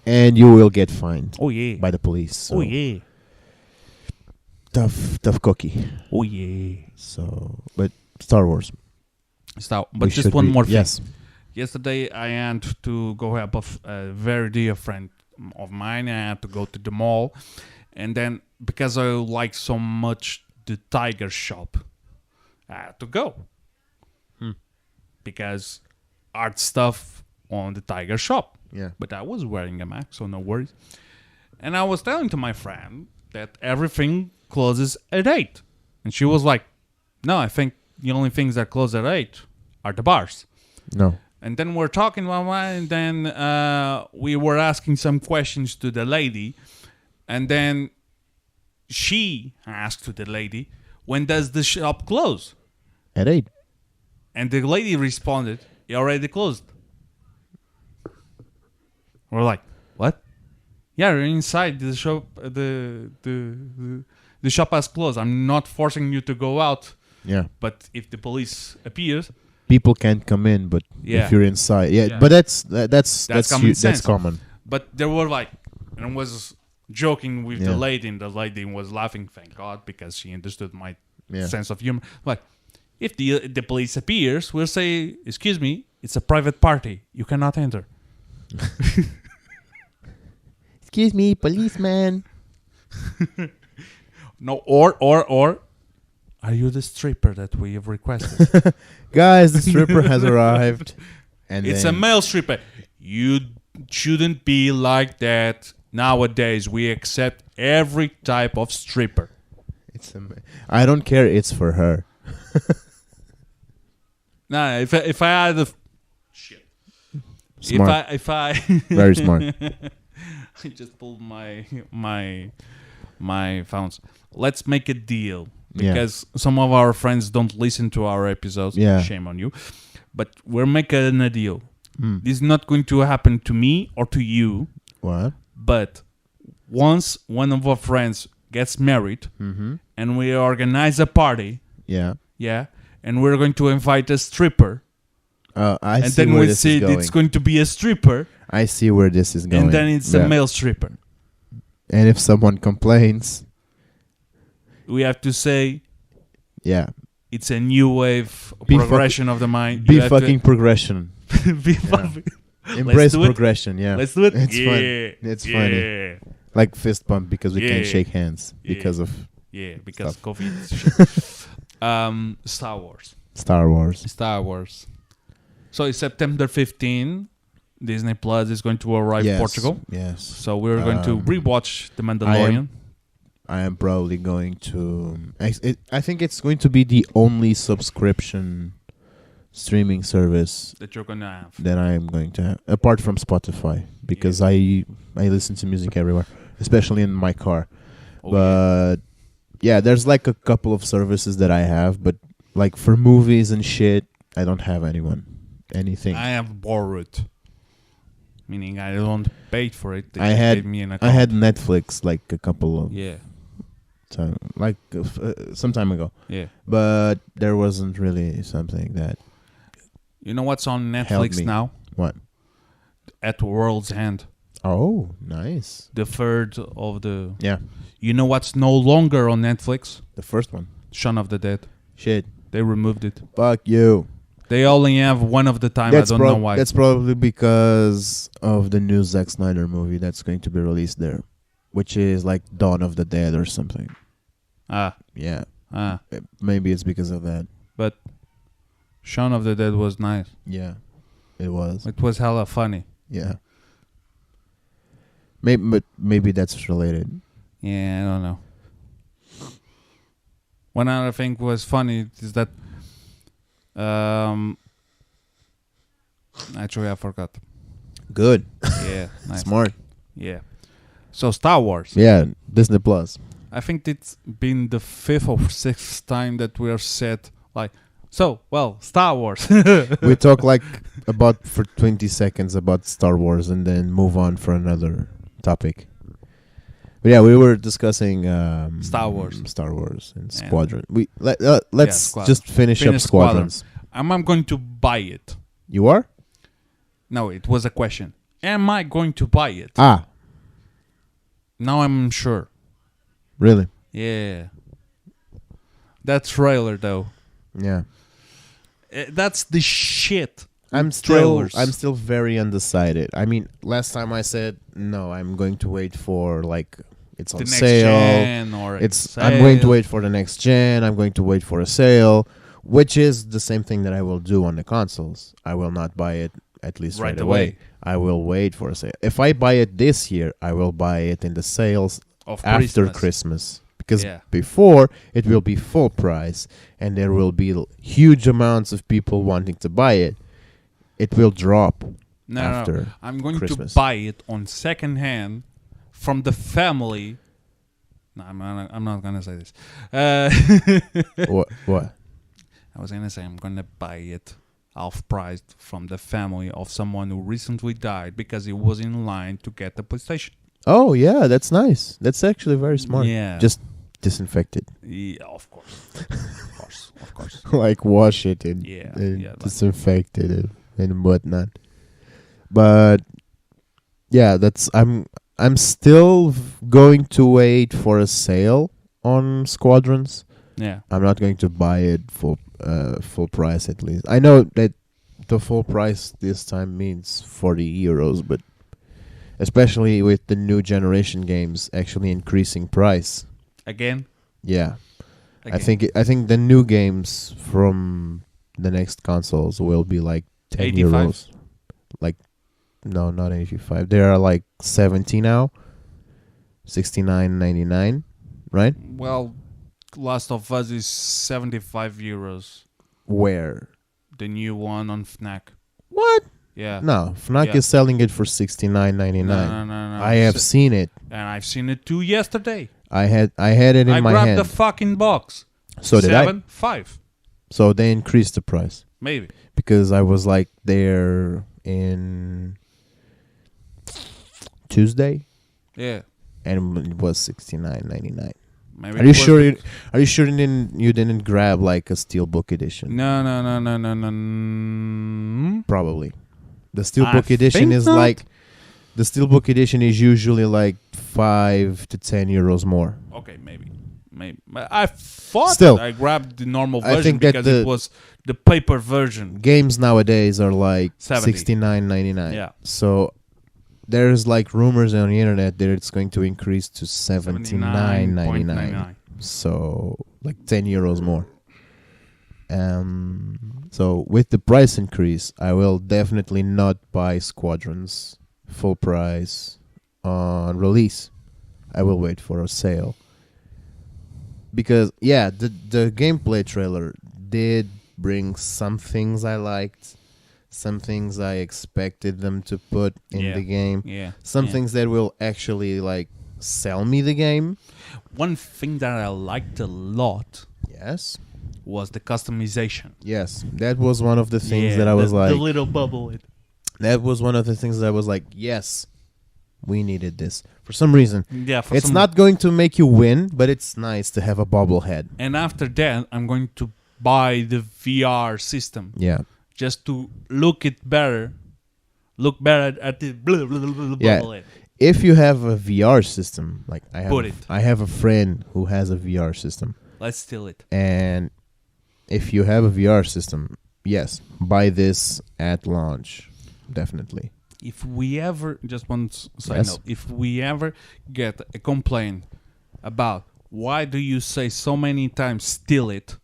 Speaker 2: and you will get fined
Speaker 1: Oh yeah.
Speaker 2: by the police. So
Speaker 1: Oh yeah.
Speaker 2: tough cookie.
Speaker 1: Oh yeah.
Speaker 2: So, but Star Wars.
Speaker 1: So,
Speaker 2: we
Speaker 1: but just
Speaker 2: should
Speaker 1: one
Speaker 2: be-
Speaker 1: more thing.
Speaker 2: Yes.
Speaker 1: Yesterday, I had to go help a very dear friend of mine. I had to go to the mall. And then, because I like so much the Tiger shop, I had to go. Because art stuff on the Tiger shop.
Speaker 2: Yeah.
Speaker 1: But I was wearing a mask, so no worries. And I was telling to my friend that everything closes at 8. And she was like, no, I think the only things that close at 8 are the bars.
Speaker 2: No.
Speaker 1: And then we're talking, and then we were asking some questions to the lady. And then she asked to the lady, when does the shop close?
Speaker 2: At 8.
Speaker 1: And the lady responded, it already closed. We're like, what? Yeah, you're inside the shop. The shop has closed. I'm not forcing you to go out.
Speaker 2: Yeah.
Speaker 1: But if the police appears,
Speaker 2: People can't come in, but
Speaker 1: Yeah.
Speaker 2: if you're inside, yeah.
Speaker 1: Yeah.
Speaker 2: But that's
Speaker 1: common sense.
Speaker 2: that's common.
Speaker 1: but there were like, and I was joking with the
Speaker 2: Yeah.
Speaker 1: lady, and the lady was laughing, thank God, because she understood my
Speaker 2: Yeah.
Speaker 1: sense of humor. Like, if the police appears, we'll say, excuse me, it's a private party. You cannot enter.
Speaker 2: Excuse me, policeman.
Speaker 1: No, or, are you the stripper that we have requested?
Speaker 2: Guys, the stripper has arrived. And
Speaker 1: It's a
Speaker 2: then,
Speaker 1: male stripper. You shouldn't be like that. Nowadays, we accept every type of stripper.
Speaker 2: I don't care. It's for her.
Speaker 1: Nah, if I had a shit.
Speaker 2: Smart.
Speaker 1: If I
Speaker 2: Very smart.
Speaker 1: I just pulled my phones. Let's make a deal
Speaker 2: Yeah.
Speaker 1: because some of our friends don't listen to our episodes.
Speaker 2: Yeah.
Speaker 1: Shame on you. But we're making a deal.
Speaker 2: Mm.
Speaker 1: This is not going to happen to me or to you.
Speaker 2: What?
Speaker 1: But once one of our friends gets married
Speaker 2: Mm-hmm.
Speaker 1: and we organize a party,
Speaker 2: Yeah.
Speaker 1: yeah, and we're going to invite a stripper,
Speaker 2: I
Speaker 1: and
Speaker 2: see
Speaker 1: then
Speaker 2: where
Speaker 1: we
Speaker 2: this
Speaker 1: see
Speaker 2: is going.
Speaker 1: it's going to be a stripper,
Speaker 2: I see where this is going.
Speaker 1: and then it's
Speaker 2: Yeah.
Speaker 1: a male stripper.
Speaker 2: And if someone complains,
Speaker 1: We have to say
Speaker 2: yeah,
Speaker 1: it's a new wave
Speaker 2: Be
Speaker 1: progression of the mind.
Speaker 2: be
Speaker 1: You have to-
Speaker 2: fucking progression.
Speaker 1: be
Speaker 2: Yeah.
Speaker 1: fucking.
Speaker 2: Embrace
Speaker 1: do it.
Speaker 2: progression. Yeah,
Speaker 1: Let's do it.
Speaker 2: It's
Speaker 1: yeah,
Speaker 2: fun. It's
Speaker 1: yeah,
Speaker 2: funny. Like fist bump because we can't
Speaker 1: Yeah.
Speaker 2: shake hands
Speaker 1: Yeah.
Speaker 2: because of
Speaker 1: Yeah, because
Speaker 2: Stuff.
Speaker 1: COVID. Shit. Star Wars.
Speaker 2: Star Wars.
Speaker 1: Star Wars. So it's September 15. Disney Plus is going to arrive
Speaker 2: Yes.
Speaker 1: Portugal.
Speaker 2: Yes.
Speaker 1: So we're going to
Speaker 2: Um,
Speaker 1: rewatch The Mandalorian.
Speaker 2: I am probably going to. I think it's going to be the only subscription streaming service
Speaker 1: That you're gonna have.
Speaker 2: that I am going to have, apart from Spotify, because I listen to music everywhere, especially in my car.
Speaker 1: Oh,
Speaker 2: But yeah, there's like a couple of services that I have, but like for movies and shit, I don't have anything.
Speaker 1: I have borrowed, meaning I don't pay for it. They
Speaker 2: I
Speaker 1: just
Speaker 2: had-
Speaker 1: gave me an
Speaker 2: I
Speaker 1: account.
Speaker 2: had Netflix like a couple of
Speaker 1: Yeah,
Speaker 2: time, like some time ago,
Speaker 1: yeah.
Speaker 2: but there wasn't really something that.
Speaker 1: You know what's on
Speaker 2: Help
Speaker 1: Netflix
Speaker 2: me.
Speaker 1: now?
Speaker 2: What?
Speaker 1: At World's End,
Speaker 2: Oh, nice.
Speaker 1: the third of the.
Speaker 2: Yeah,
Speaker 1: You know what's no longer on Netflix?
Speaker 2: the first one.
Speaker 1: Shaun of the Dead.
Speaker 2: Shit.
Speaker 1: They removed it.
Speaker 2: Fuck you.
Speaker 1: They only have one of the time. I don't know why.
Speaker 2: That's probably because of the new Zack Snyder movie that's going to be released there, which is like Dawn of the Dead or something.
Speaker 1: Ah,
Speaker 2: Yeah,
Speaker 1: ah.
Speaker 2: maybe it's because of that.
Speaker 1: But Shaun of the Dead was nice.
Speaker 2: Yeah, it was.
Speaker 1: It was hella funny.
Speaker 2: Yeah. Maybe that's related.
Speaker 1: Yeah, I don't know. One other thing was funny is that actually I forgot.
Speaker 2: Good.
Speaker 1: Yeah, nice.
Speaker 2: Smart.
Speaker 1: Yeah. So Star Wars.
Speaker 2: Yeah, Disney Plus.
Speaker 1: I think it's been the fifth or sixth time that we are set like Star Wars.
Speaker 2: We talk like about for 20 seconds about Star Wars and then move on for another topic. But yeah, we were discussing
Speaker 1: Star Wars.
Speaker 2: And
Speaker 1: Yeah.
Speaker 2: Squadron. Let's
Speaker 1: Squadron.
Speaker 2: just finish up
Speaker 1: Finish Squadron.
Speaker 2: Squadrons.
Speaker 1: I'm going to buy it.
Speaker 2: You are?
Speaker 1: No, it was a question. Am I going to buy it?
Speaker 2: Ah,
Speaker 1: Now I'm sure.
Speaker 2: really?
Speaker 1: Yeah. That trailer though.
Speaker 2: Yeah.
Speaker 1: That's the shit.
Speaker 2: I'm
Speaker 1: Trailers.
Speaker 2: still very undecided. I mean, last time I said no, I'm going to wait for like it's on
Speaker 1: The next
Speaker 2: sale.
Speaker 1: gen or
Speaker 2: I'm going to
Speaker 1: sale.
Speaker 2: wait for the next gen. I'm going to wait for a sale, which is the same thing that I will do on the consoles. I will not buy it at least right away. I will wait for a sale. If I buy it this year, I will buy it in the sales
Speaker 1: Of
Speaker 2: after
Speaker 1: Christmas.
Speaker 2: Christmas. Because
Speaker 1: Yeah.
Speaker 2: before it will be full price and there will be huge amounts of people wanting to buy it. It will drop
Speaker 1: No,
Speaker 2: after
Speaker 1: no. I'm going
Speaker 2: Christmas.
Speaker 1: to buy it on second hand from the family. No, I'm not gonna say this.
Speaker 2: What?
Speaker 1: I was gonna say I'm gonna buy it half priced from the family of someone who recently died because he was in line to get the PlayStation.
Speaker 2: Oh yeah, that's nice. That's actually very smart.
Speaker 1: Yeah.
Speaker 2: Just disinfect it.
Speaker 1: Yeah, of course, of course.
Speaker 2: Like wash it and,
Speaker 1: Yeah,
Speaker 2: and
Speaker 1: yeah, like-
Speaker 2: disinfect it and whatnot. But yeah, I'm still going to wait for a sale on Squadrons.
Speaker 1: Yeah,
Speaker 2: I'm not going to buy it full price at least. I know that the full price this time means 40 euros, but especially with the new generation games actually increasing price.
Speaker 1: again.
Speaker 2: Yeah.
Speaker 1: Again.
Speaker 2: I think the new games from the next consoles will be like 10
Speaker 1: 85?
Speaker 2: euros. Like no, not 85. They are like 70 now. 69.99, right?
Speaker 1: Well, Last of Us is 75 euros.
Speaker 2: Where?
Speaker 1: The new one on Fnac.
Speaker 2: What?
Speaker 1: Yeah.
Speaker 2: No, Fnac
Speaker 1: Yeah.
Speaker 2: is selling it for $69.99.
Speaker 1: No.
Speaker 2: I have seen it.
Speaker 1: And I've seen it too yesterday.
Speaker 2: I had it in
Speaker 1: I
Speaker 2: my
Speaker 1: grabbed
Speaker 2: hand.
Speaker 1: the fucking box.
Speaker 2: So did I.
Speaker 1: 7, 5,
Speaker 2: So they increased the price
Speaker 1: maybe.
Speaker 2: because I was like there in Tuesday,
Speaker 1: Yeah.
Speaker 2: and it was $69.99.
Speaker 1: Maybe
Speaker 2: Are
Speaker 1: it
Speaker 2: you
Speaker 1: was
Speaker 2: sure?
Speaker 1: the-
Speaker 2: Are you sure you didn't grab like a steelbook edition?
Speaker 1: No.
Speaker 2: Probably. The steelbook
Speaker 1: I
Speaker 2: edition
Speaker 1: think
Speaker 2: is
Speaker 1: not.
Speaker 2: like the steelbook edition is usually like 5 to 10 euros more.
Speaker 1: Okay, maybe. But I thought
Speaker 2: Still,
Speaker 1: that I grabbed the normal
Speaker 2: I
Speaker 1: version
Speaker 2: think that
Speaker 1: because
Speaker 2: the-
Speaker 1: it was the paper version.
Speaker 2: Games nowadays are like
Speaker 1: 70.
Speaker 2: $69.99.
Speaker 1: Yeah.
Speaker 2: So there's like rumors on the internet that it's going to increase to $79.99. So like 10 euros more. So with the price increase, I will definitely not buy Squadrons full price on release. I will wait for a sale. Because the gameplay trailer did bring some things I liked, some things I expected them to put in
Speaker 1: Yeah.
Speaker 2: the game,
Speaker 1: Yeah.
Speaker 2: some
Speaker 1: yeah.
Speaker 2: things that will actually like sell me the game.
Speaker 1: One thing that I liked a lot
Speaker 2: Yes.
Speaker 1: was the customization.
Speaker 2: Yes, that was one of the things
Speaker 1: Yeah,
Speaker 2: that I was
Speaker 1: the
Speaker 2: like,
Speaker 1: little bubble.
Speaker 2: that was one of the things that I was like, yes, we needed this. For some reason,
Speaker 1: Yeah, for
Speaker 2: it's
Speaker 1: some-
Speaker 2: not going to make you win, but it's nice to have a bobblehead.
Speaker 1: And after that, I'm going to buy the VR system
Speaker 2: Yeah.
Speaker 1: just to look better at the
Speaker 2: Yeah.
Speaker 1: bubble.
Speaker 2: If you have a VR system, like
Speaker 1: Put it.
Speaker 2: I have a friend who has a VR system,
Speaker 1: Let's steal it.
Speaker 2: and if you have a VR system, yes, buy this at launch, definitely.
Speaker 1: If we ever, just one side
Speaker 2: Yes.
Speaker 1: note, if we ever get a complaint about why do you say so many times steal it,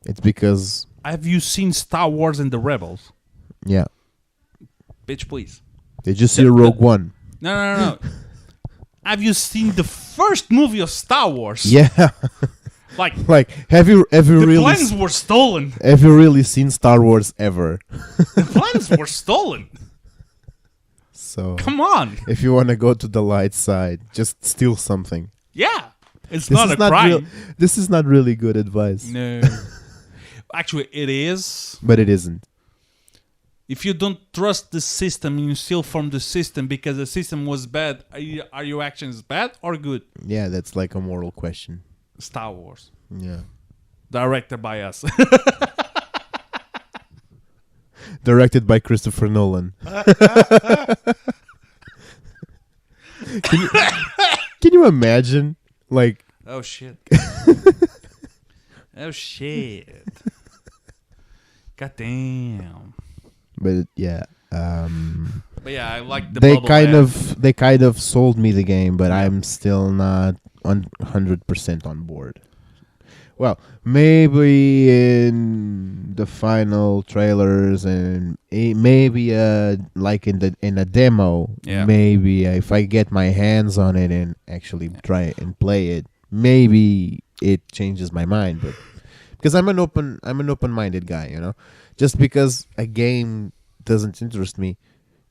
Speaker 2: It's because
Speaker 1: have you seen Star Wars and the Rebels?
Speaker 2: yeah,
Speaker 1: Bitch, please.
Speaker 2: did you see Rogue One?
Speaker 1: No. Have you seen the first movie of Star Wars?
Speaker 2: Yeah,
Speaker 1: Like,
Speaker 2: like have you
Speaker 1: the
Speaker 2: really
Speaker 1: plans were stolen.
Speaker 2: have you really seen Star Wars ever?
Speaker 1: The plans were stolen.
Speaker 2: So
Speaker 1: Come on.
Speaker 2: if you want to go to the light side, just steal something.
Speaker 1: Yeah. It's
Speaker 2: This
Speaker 1: not
Speaker 2: is
Speaker 1: a
Speaker 2: not
Speaker 1: crime.
Speaker 2: real. This is not really good advice,
Speaker 1: No. Actually, it is.
Speaker 2: but it isn't.
Speaker 1: If you don't trust the system, you steal from the system because the system was bad. Are your actions bad or good?
Speaker 2: Yeah, that's like a moral question.
Speaker 1: Star Wars.
Speaker 2: Yeah.
Speaker 1: Directed by us.
Speaker 2: Directed by Christopher Nolan. Can you imagine? Like,
Speaker 1: Oh, shit. Oh, shit. God damn.
Speaker 2: but yeah,
Speaker 1: But yeah, I like the
Speaker 2: they
Speaker 1: bubble
Speaker 2: kind
Speaker 1: head.
Speaker 2: of sold me the game, but I'm still not 100% on board. Well, maybe in the final trailers and maybe like in a demo,
Speaker 1: Yeah.
Speaker 2: maybe if I get my hands on it and actually try and play it, maybe it changes my mind. But because I'm an open-minded guy, you know, just because a game doesn't interest me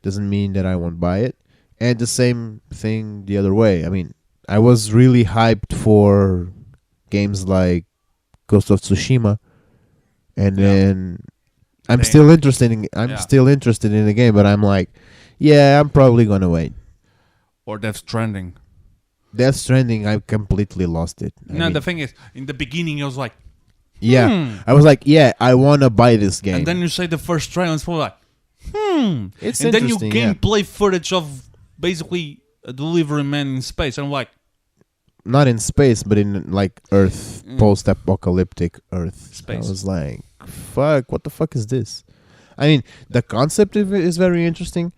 Speaker 2: doesn't mean that I won't buy it. And the same thing the other way. I mean, I was really hyped for games like Ghost of Tsushima, and
Speaker 1: Yeah.
Speaker 2: then I'm
Speaker 1: Dang.
Speaker 2: still interested in
Speaker 1: Yeah.
Speaker 2: still interested in the game, but I'm like, yeah, I'm probably gonna wait.
Speaker 1: Or Death Stranding.
Speaker 2: Death Stranding, I completely lost it. I
Speaker 1: No,
Speaker 2: mean,
Speaker 1: the thing is, in the beginning, I was like,
Speaker 2: yeah, I was like, yeah, I wanna buy this game.
Speaker 1: and then you say the first trailer, and it's more like,
Speaker 2: it's
Speaker 1: and then you
Speaker 2: interesting, yeah.
Speaker 1: gameplay footage of basically a delivery man in space. I'm like,
Speaker 2: Not in space, but in like Earth, post-apocalyptic Earth.
Speaker 1: Space.
Speaker 2: I was like, fuck, what the fuck is this? I mean, the concept of it is very interesting.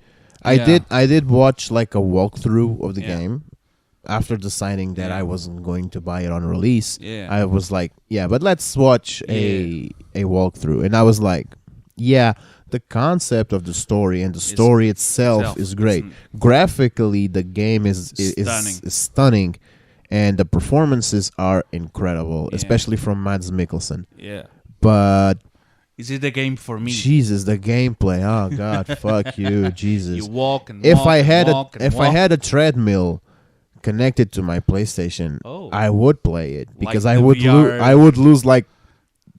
Speaker 1: Yeah.
Speaker 2: I did watch like a walkthrough of the
Speaker 1: Yeah.
Speaker 2: game after deciding that
Speaker 1: Yeah.
Speaker 2: I wasn't going to buy it on release.
Speaker 1: Yeah.
Speaker 2: I was like, yeah, but let's watch a walkthrough. And I was like, yeah, the concept of the story and the story itself is great. Graphically, the game is stunning, and the performances are incredible,
Speaker 1: Yeah.
Speaker 2: especially from Mads Mikkelsen.
Speaker 1: yeah.
Speaker 2: But
Speaker 1: Is it a game for me?
Speaker 2: Jesus, the gameplay. Oh God, fuck you, Jesus.
Speaker 1: You walk and
Speaker 2: If
Speaker 1: walk
Speaker 2: I
Speaker 1: and
Speaker 2: had
Speaker 1: walk
Speaker 2: a
Speaker 1: and
Speaker 2: if I
Speaker 1: walk.
Speaker 2: had a treadmill connected to my PlayStation,
Speaker 1: Oh.
Speaker 2: I would play it because
Speaker 1: Like
Speaker 2: I
Speaker 1: the
Speaker 2: would
Speaker 1: VR.
Speaker 2: I would lose like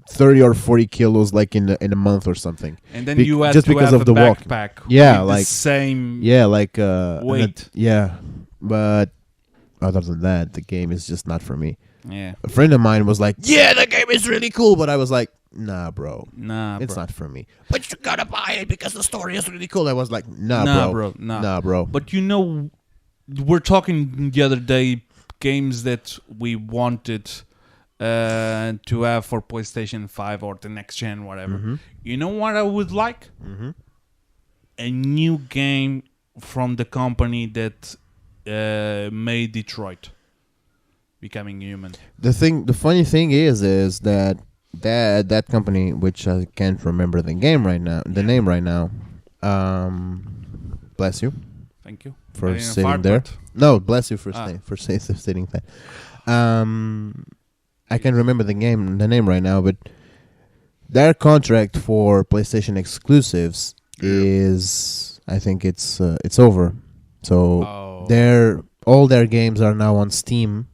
Speaker 2: 30 or 40 kilos like in a month or something.
Speaker 1: And then
Speaker 2: Bec-
Speaker 1: you had
Speaker 2: just
Speaker 1: to
Speaker 2: because
Speaker 1: have
Speaker 2: of
Speaker 1: a
Speaker 2: the walk.
Speaker 1: backpack.
Speaker 2: Yeah,
Speaker 1: with
Speaker 2: like-
Speaker 1: the same.
Speaker 2: Yeah, like
Speaker 1: Wait.
Speaker 2: yeah, but other than that, the game is just not for me.
Speaker 1: Yeah.
Speaker 2: A friend of mine was like, "Yeah, the game is really cool," but I was like, "Nah, bro,
Speaker 1: Nah,
Speaker 2: it's
Speaker 1: bro.
Speaker 2: not for me." But you gotta buy it because the story is really cool. I was like, "Nah,
Speaker 1: Nah,
Speaker 2: bro,
Speaker 1: bro, nah.
Speaker 2: nah, bro."
Speaker 1: But you know, we're talking the other day games that we wanted to have for PlayStation 5 or the next gen, whatever.
Speaker 2: Mm-hmm.
Speaker 1: You know what I would like? A new game from the company that made Detroit Becoming Human.
Speaker 2: The funny thing is that company, which I can't remember the name right now. Bless you
Speaker 1: Thank you. I
Speaker 2: for
Speaker 1: didn't
Speaker 2: sitting
Speaker 1: fart,
Speaker 2: there.
Speaker 1: but-
Speaker 2: No, bless you for
Speaker 1: Ah.
Speaker 2: sitting there. I can't remember the name right now, but their contract for PlayStation exclusives is, I think it's over. So
Speaker 1: Oh.
Speaker 2: all their games are now on Steam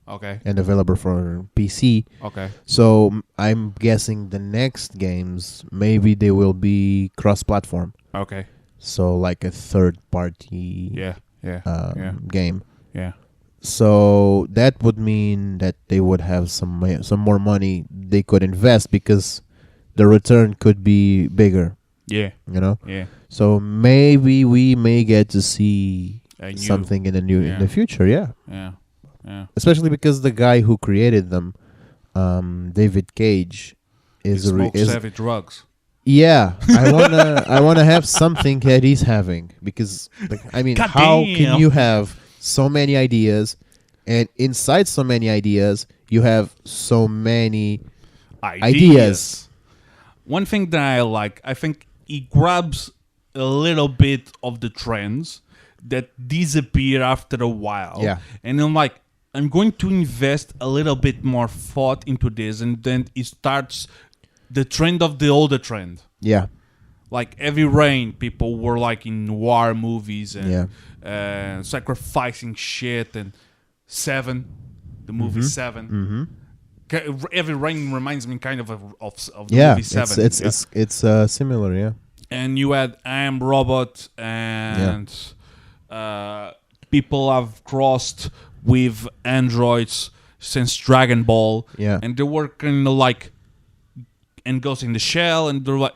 Speaker 1: Okay.
Speaker 2: and available for PC.
Speaker 1: Okay.
Speaker 2: So I'm guessing the next games maybe they will be cross-platform.
Speaker 1: Okay.
Speaker 2: So like a third-party
Speaker 1: Yeah. Yeah. yeah.
Speaker 2: game.
Speaker 1: Yeah.
Speaker 2: So that would mean that they would have some more money they could invest because the return could be bigger,
Speaker 1: Yeah.
Speaker 2: you know.
Speaker 1: Yeah.
Speaker 2: So maybe we may get to see
Speaker 1: A new-
Speaker 2: something in the in
Speaker 1: yeah.
Speaker 2: the future, yeah.
Speaker 1: Yeah. Yeah.
Speaker 2: Especially because the guy who created them, David Cage,
Speaker 1: He
Speaker 2: is
Speaker 1: smokes heavy drugs.
Speaker 2: yeah. I wanna have something that he's having because I mean,
Speaker 1: God
Speaker 2: how
Speaker 1: damn.
Speaker 2: can you have so many ideas, and inside so many ideas you have so many ideas.
Speaker 1: One thing that I like, I think he grabs a little bit of the trends that disappear after a while.
Speaker 2: Yeah.
Speaker 1: And I'm like, I'm going to invest a little bit more thought into this, and then it starts the trend of the older trend.
Speaker 2: Yeah,
Speaker 1: Like Heavy Rain, people were like in noir movies and sacrificing shit, and Seven, the movie Seven. Heavy Rain reminds me kind of the
Speaker 2: yeah.
Speaker 1: movie Seven.
Speaker 2: It's similar. Yeah,
Speaker 1: And you had I Am Robot, and people have crossed with androids since Dragon Ball.
Speaker 2: Yeah.
Speaker 1: And they were kind of like, and Ghost in the Shell, and they're like,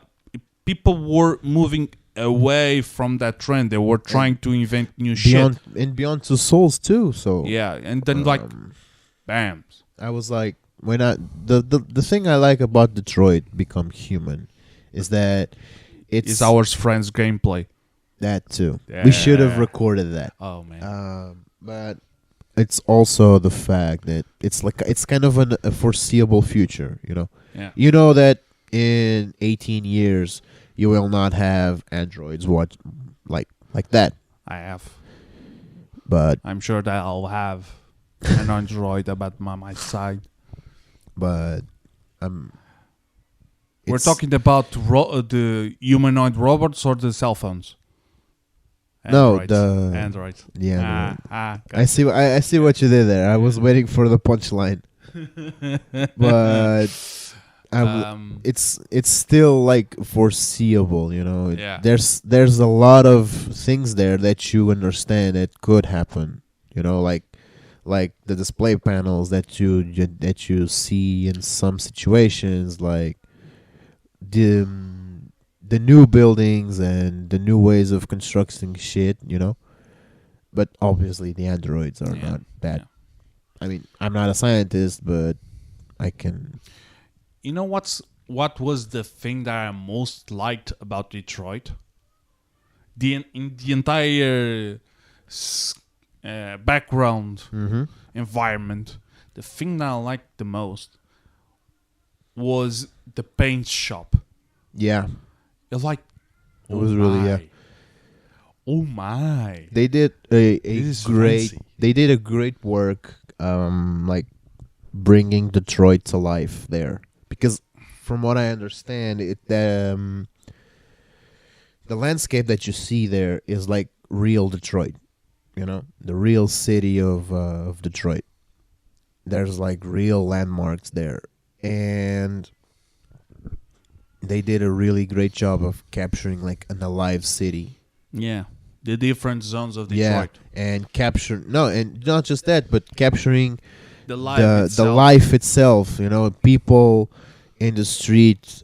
Speaker 1: people were moving away from that trend. They were trying to invent new shit.
Speaker 2: Beyond Two Souls too. So
Speaker 1: Yeah, and then like, bam.
Speaker 2: I was like, when the thing I like about Detroit Become Human is that
Speaker 1: It's our friend's gameplay.
Speaker 2: that too. We should have
Speaker 1: Yeah.
Speaker 2: recorded that.
Speaker 1: Oh man.
Speaker 2: But it's also the fact that it's kind of a foreseeable future, you know.
Speaker 1: Yeah.
Speaker 2: You know that in 18 years you will not have androids like that.
Speaker 1: I have.
Speaker 2: But
Speaker 1: I'm sure that I'll have an Android about my side.
Speaker 2: we're
Speaker 1: We're talking about the humanoid robots or the cell phones?
Speaker 2: No,
Speaker 1: Androids.
Speaker 2: the-
Speaker 1: Androids.
Speaker 2: yeah.
Speaker 1: Got
Speaker 2: I see what you did there. I was waiting for the punchline. But it's still like foreseeable, you know.
Speaker 1: Yeah.
Speaker 2: There's a lot of things there that you understand that could happen, you know, like the display panels that you see in some situations, like the new buildings and the new ways of constructing shit, you know. But obviously the androids are
Speaker 1: Yeah.
Speaker 2: not bad.
Speaker 1: Yeah.
Speaker 2: I mean, I'm not a scientist, but I can.
Speaker 1: You know what was the thing that I most liked about Detroit? In the entire background environment, the thing that I liked the most was the paint shop.
Speaker 2: Yeah,
Speaker 1: It's like,
Speaker 2: It was really, yeah.
Speaker 1: Oh my!
Speaker 2: they did a
Speaker 1: This is
Speaker 2: great.
Speaker 1: fancy.
Speaker 2: They did a great work, like bringing Detroit to life there, because from what I understand, the landscape that you see there is like real Detroit. You know, the real city of Detroit. There's like real landmarks there, and they did a really great job of capturing like an alive city.
Speaker 1: Yeah, the different zones of
Speaker 2: Yeah,
Speaker 1: Detroit.
Speaker 2: and and not just that, but capturing
Speaker 1: The life
Speaker 2: the
Speaker 1: itself.
Speaker 2: life itself. You know, people in the street,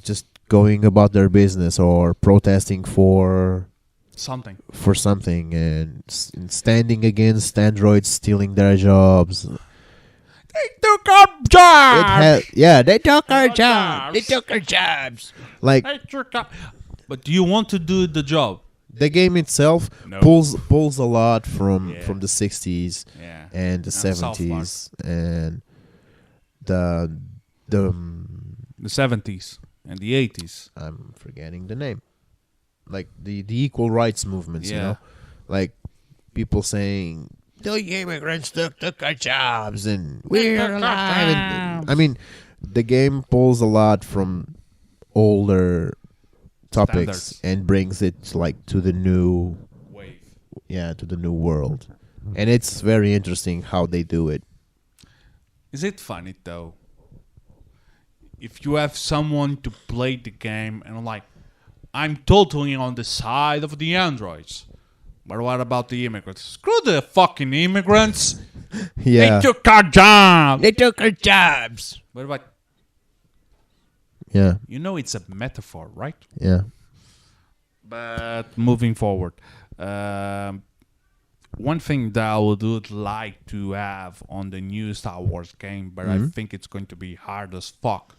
Speaker 2: just going about their business or protesting for
Speaker 1: Something.
Speaker 2: something and standing against androids stealing their jobs.
Speaker 3: They took our jobs.
Speaker 2: They took our job.
Speaker 3: They took our jobs.
Speaker 2: Like
Speaker 1: But do you want to do the job?
Speaker 2: the game itself
Speaker 1: No.
Speaker 2: pulls a lot from
Speaker 1: Yeah.
Speaker 2: the 60s
Speaker 1: Yeah.
Speaker 2: and the
Speaker 1: South
Speaker 2: 70s and the
Speaker 1: The 70s and the 80s.
Speaker 2: I'm forgetting the name. Like the equal rights movements, you
Speaker 1: Yeah.
Speaker 2: know? Like people saying
Speaker 3: The immigrants took our jobs.
Speaker 2: and
Speaker 3: We're
Speaker 2: we're alive.
Speaker 3: alive.
Speaker 2: And, I mean, the game pulls a lot from older topics
Speaker 1: Standards.
Speaker 2: and brings it like to the new,
Speaker 1: Wave.
Speaker 2: to the new world. And it's very interesting how they do it.
Speaker 1: Is it funny though? If you have someone to play the game and like, I'm totally on the side of the androids. But what about the immigrants? Screw the fucking immigrants.
Speaker 2: Yeah,
Speaker 1: They took our job.
Speaker 3: They took our jobs.
Speaker 1: What about,
Speaker 2: yeah,
Speaker 1: you know it's a metaphor, right?
Speaker 2: yeah.
Speaker 1: But moving forward, one thing that I would like to have on the new Star Wars game, but I think it's going to be hard as fuck,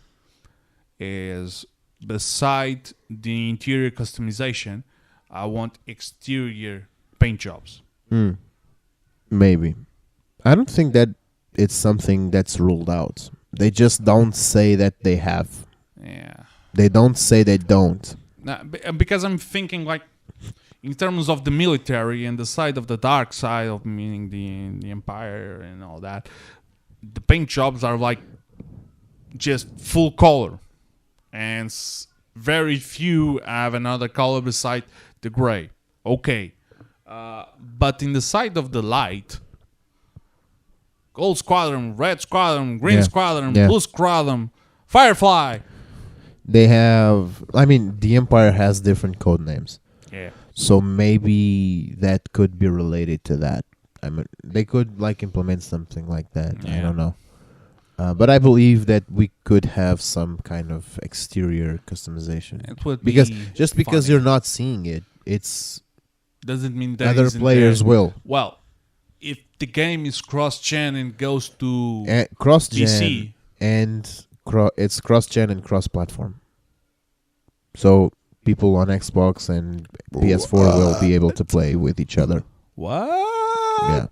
Speaker 1: is beside the interior customization, I want exterior paint jobs.
Speaker 2: Maybe. I don't think that it's something that's ruled out. They just don't say that they have.
Speaker 1: Yeah.
Speaker 2: They don't say they don't.
Speaker 1: Because I'm thinking like in terms of the military and the side of the dark side of meaning the Empire and all that, the paint jobs are like just full color, and very few have another color beside the gray. Okay, but in the side of the light, gold squadron, red squadron, green
Speaker 2: Yeah.
Speaker 1: squadron,
Speaker 2: Yeah.
Speaker 1: blue squadron, Firefly.
Speaker 2: They have. I mean, the Empire has different code names,
Speaker 1: Yeah.
Speaker 2: so maybe that could be related to that. I mean, they could like implement something like that. I
Speaker 1: Yeah.
Speaker 2: don't know, but I believe that we could have some kind of exterior customization.
Speaker 1: It would
Speaker 2: Because
Speaker 1: be
Speaker 2: just because
Speaker 1: funny.
Speaker 2: you're not seeing it, it's
Speaker 1: Doesn't mean that
Speaker 2: other
Speaker 1: isn't
Speaker 2: players
Speaker 1: there.
Speaker 2: will.
Speaker 1: Well, if the game is cross-gen and goes to
Speaker 2: Cross-gen
Speaker 1: PC.
Speaker 2: and it's cross-gen and cross-platform. So people on Xbox and PS4 will be able to play with each other.
Speaker 1: what?
Speaker 2: Yeah.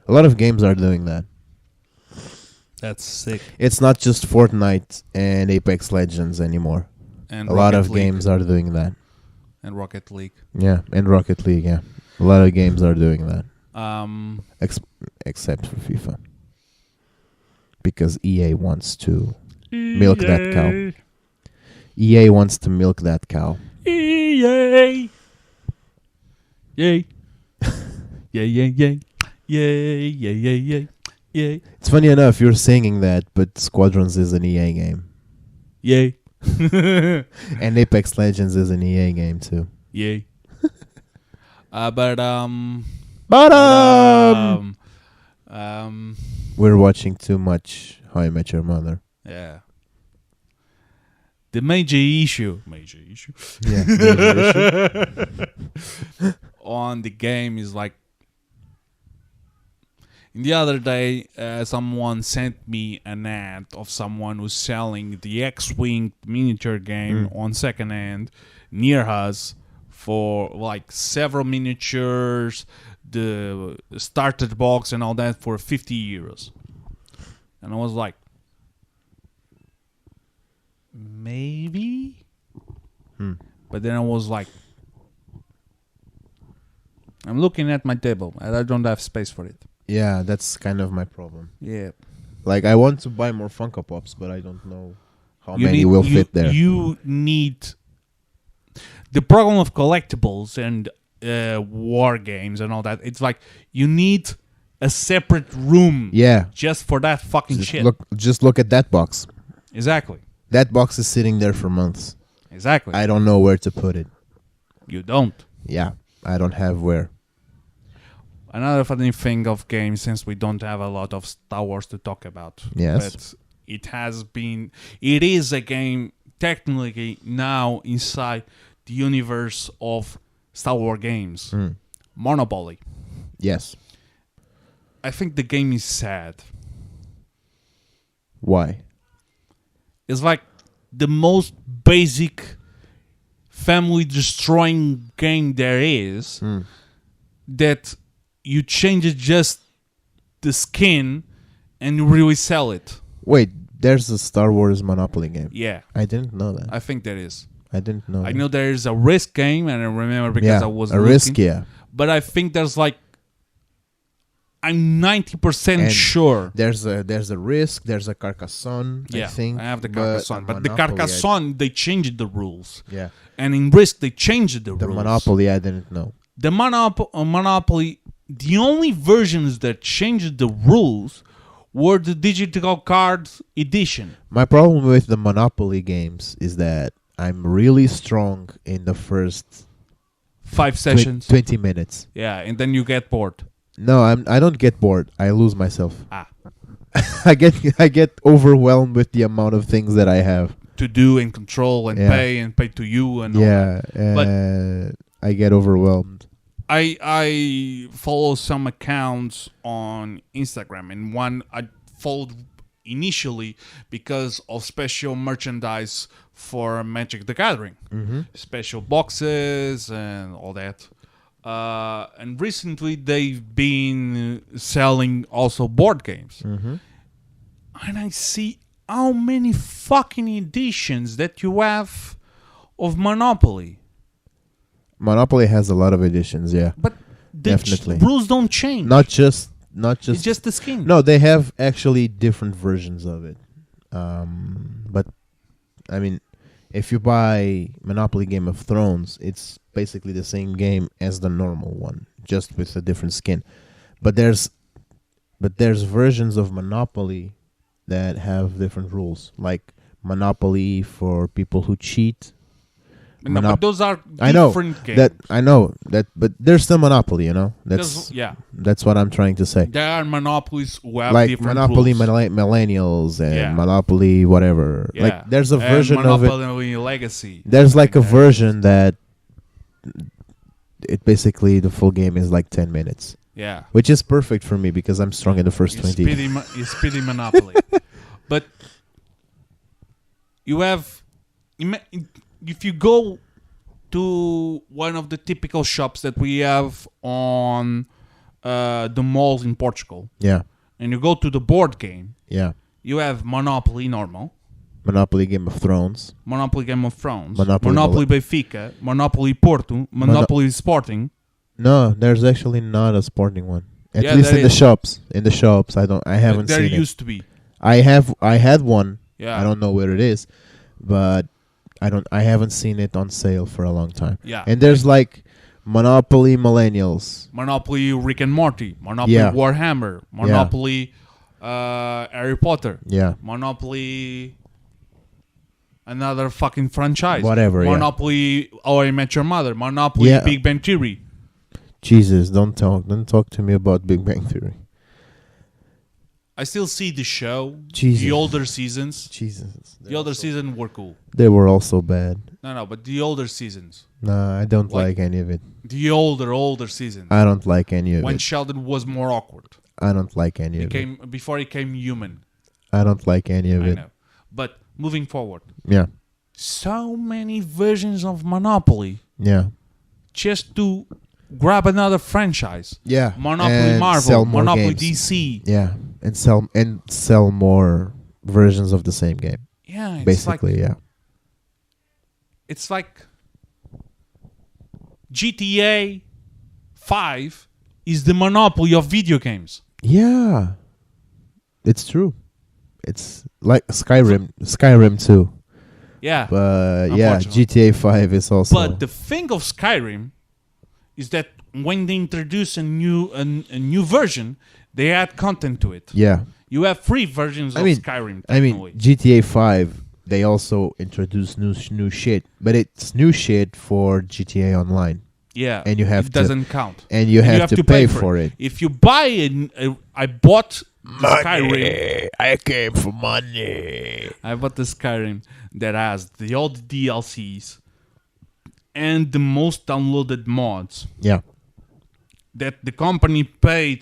Speaker 2: A lot of games are doing that.
Speaker 1: That's sick.
Speaker 2: It's not just Fortnite and Apex Legends anymore.
Speaker 1: And
Speaker 2: A lot
Speaker 1: Rocket
Speaker 2: of
Speaker 1: League.
Speaker 2: games are doing that.
Speaker 1: And Rocket League.
Speaker 2: Yeah, and Rocket League, yeah. A lot of games are doing that.
Speaker 1: Um,
Speaker 2: Except for FIFA. Because EA wants to milk that cow. EA wants to milk that cow.
Speaker 1: Yay! Yay! Yay! Yay! Yay! Yay! Yay! Yay! Yay! Yay!
Speaker 2: It's funny enough, you're singing that, but Squadrons is an EA game.
Speaker 1: Yay!
Speaker 2: And Apex Legends is an EA game too.
Speaker 1: Yay! But
Speaker 2: But we're watching too much How I Met Your Mother.
Speaker 1: yeah. The major issue
Speaker 2: Yeah.
Speaker 1: on the game is like, the other day someone sent me an ad of someone who's selling the X-Wing miniature game on second hand near us for like several miniatures, the starter box and all that for 50 euros. And I was like, maybe? But then I was like, I'm looking at my table and I don't have space for it.
Speaker 2: Yeah, that's kind of my problem.
Speaker 1: Yeah.
Speaker 2: Like, I want to buy more Funko Pops, but I don't know How many will fit there?
Speaker 1: You need the problem of collectibles and war games and all that. It's like you need a separate room,
Speaker 2: Yeah.
Speaker 1: just for that fucking shit.
Speaker 2: Just look at that box.
Speaker 1: Exactly.
Speaker 2: That box is sitting there for months.
Speaker 1: Exactly.
Speaker 2: I don't know where to put it.
Speaker 1: You don't.
Speaker 2: Yeah, I don't have where.
Speaker 1: Another funny thing of games, since we don't have a lot of Star Wars to talk about.
Speaker 2: Yes.
Speaker 1: But it is a game technically now inside the universe of Star Wars games. Monopoly.
Speaker 2: Yes.
Speaker 1: I think the game is sad.
Speaker 2: Why?
Speaker 1: It's like the most basic family destroying game there is, that you change it just the skin and you really sell it.
Speaker 2: Wait, there's a Star Wars Monopoly game.
Speaker 1: Yeah,
Speaker 2: I didn't know that.
Speaker 1: I think there is.
Speaker 2: I didn't know.
Speaker 1: I
Speaker 2: that.
Speaker 1: know there is a Risk game, and I remember because
Speaker 2: Yeah,
Speaker 1: I was
Speaker 2: a
Speaker 1: looking.
Speaker 2: Risk, yeah.
Speaker 1: But I think there's like, I'm 90%
Speaker 2: And
Speaker 1: sure.
Speaker 2: There's a Risk. There's a Carcassonne.
Speaker 1: Yeah,
Speaker 2: I think.
Speaker 1: I have the
Speaker 2: but
Speaker 1: Carcassonne, but the
Speaker 2: Monopoly,
Speaker 1: Carcassonne they changed the rules,
Speaker 2: yeah.
Speaker 1: and in Risk they changed the
Speaker 2: The
Speaker 1: rules.
Speaker 2: Monopoly, I didn't know.
Speaker 1: The Monopoly, the only versions that changed the rules were the digital card edition.
Speaker 2: My problem with the Monopoly games is that I'm really strong in the first
Speaker 1: 5 sessions.
Speaker 2: 20 minutes.
Speaker 1: Yeah, and then you get bored.
Speaker 2: No, I don't get bored. I lose myself.
Speaker 1: Ah,
Speaker 2: I get overwhelmed with the amount of things that I have.
Speaker 1: to do and control and
Speaker 2: Yeah.
Speaker 1: pay to you and all that.
Speaker 2: Yeah, I get overwhelmed.
Speaker 1: I follow some accounts on Instagram, and one I followed initially because of special merchandise for Magic the Gathering, special boxes and all that. And recently they've been selling also board games, and I see how many fucking editions that you have of Monopoly.
Speaker 2: Monopoly has a lot of editions, yeah.
Speaker 1: But the
Speaker 2: Definitely.
Speaker 1: rules don't change.
Speaker 2: Not just
Speaker 1: It's just the skin.
Speaker 2: No, they have actually different versions of it. But I mean, if you buy Monopoly Game of Thrones, it's basically the same game as the normal one, just with a different skin. But there's versions of Monopoly that have different rules, like Monopoly for people who cheat.
Speaker 1: No, but those are
Speaker 2: I know
Speaker 1: different games.
Speaker 2: but there's still Monopoly, you know.
Speaker 1: Yeah.
Speaker 2: That's what I'm trying to say.
Speaker 1: There are monopolies who have
Speaker 2: Like
Speaker 1: different
Speaker 2: Monopoly
Speaker 1: rules.
Speaker 2: Millennials and
Speaker 1: Yeah.
Speaker 2: Monopoly whatever.
Speaker 1: Yeah.
Speaker 2: Like there's a
Speaker 1: And
Speaker 2: version of it.
Speaker 1: Monopoly Legacy.
Speaker 2: There's like a
Speaker 1: that.
Speaker 2: version that it basically the full game is like 10 minutes,
Speaker 1: Yeah.
Speaker 2: which is perfect for me because I'm strong in the first 20.
Speaker 1: It's speedy Monopoly. But you have... If you go to one of the typical shops that we have on the malls in Portugal,
Speaker 2: Yeah,
Speaker 1: and you go to the board game,
Speaker 2: yeah.
Speaker 1: you have Monopoly normal,
Speaker 2: Monopoly Game of Thrones.
Speaker 1: Monopoly Game of Thrones,
Speaker 2: Monopoly
Speaker 1: Benfica, Monopoly Porto, Monopoly Sporting.
Speaker 2: No, there's actually not a sporting one. At
Speaker 1: Yeah,
Speaker 2: least
Speaker 1: there
Speaker 2: in the
Speaker 1: is.
Speaker 2: shops. In the shops, I haven't
Speaker 1: There
Speaker 2: seen it.
Speaker 1: used to be.
Speaker 2: I had one.
Speaker 1: Yeah.
Speaker 2: I don't know where it is, but I haven't seen it on sale for a long time.
Speaker 1: Yeah.
Speaker 2: And there's like Monopoly Millennials.
Speaker 1: Monopoly Rick and Morty, Monopoly
Speaker 2: Yeah.
Speaker 1: Warhammer, Monopoly Harry Potter,
Speaker 2: Yeah.
Speaker 1: Monopoly another fucking franchise.
Speaker 2: Whatever, yeah.
Speaker 1: Monopoly How I Met Your Mother, Monopoly
Speaker 2: Yeah.
Speaker 1: Big Bang Theory.
Speaker 2: Jesus, don't talk to me about Big Bang Theory.
Speaker 1: I still see the show.
Speaker 2: Jesus.
Speaker 1: The older seasons.
Speaker 2: Jesus.
Speaker 1: The older seasons were cool.
Speaker 2: They were all so bad.
Speaker 1: No, but the older seasons.
Speaker 2: Nah, I don't
Speaker 1: Like-
Speaker 2: like any of it.
Speaker 1: The older seasons.
Speaker 2: I don't like any of
Speaker 1: When
Speaker 2: it.
Speaker 1: Sheldon was more awkward.
Speaker 2: I don't like any of it.
Speaker 1: Before he came human.
Speaker 2: I don't like any of
Speaker 1: I
Speaker 2: it.
Speaker 1: know. But moving forward.
Speaker 2: Yeah.
Speaker 1: So many versions of Monopoly
Speaker 2: Yeah.
Speaker 1: just to grab another franchise.
Speaker 2: Yeah.
Speaker 1: Monopoly
Speaker 2: And
Speaker 1: Marvel,
Speaker 2: sell more
Speaker 1: Monopoly
Speaker 2: games.
Speaker 1: DC.
Speaker 2: Yeah. And sell more versions of the same game.
Speaker 1: Yeah,
Speaker 2: Basically, yeah.
Speaker 1: it's like GTA 5 is the monopoly of video games.
Speaker 2: Yeah. It's true. It's like Skyrim too.
Speaker 1: Yeah.
Speaker 2: But yeah,
Speaker 1: Unfortunately.
Speaker 2: GTA 5 is also.
Speaker 1: But the thing of Skyrim is that when they introduce a new version, they add content to it.
Speaker 2: yeah.
Speaker 1: You have free versions
Speaker 2: I
Speaker 1: of
Speaker 2: mean-
Speaker 1: Skyrim.
Speaker 2: I mean,
Speaker 1: Technically.
Speaker 2: GTA 5, they also introduce new shit, but it's new shit for GTA Online,
Speaker 1: yeah,
Speaker 2: and you have
Speaker 1: it
Speaker 2: to-
Speaker 1: doesn't count.
Speaker 2: and you have to pay for it.
Speaker 1: If you buy I bought the Skyrim.
Speaker 3: I came for money.
Speaker 1: I bought the Skyrim that has all the DLCs and the most downloaded mods
Speaker 2: Yeah,
Speaker 1: that the company paid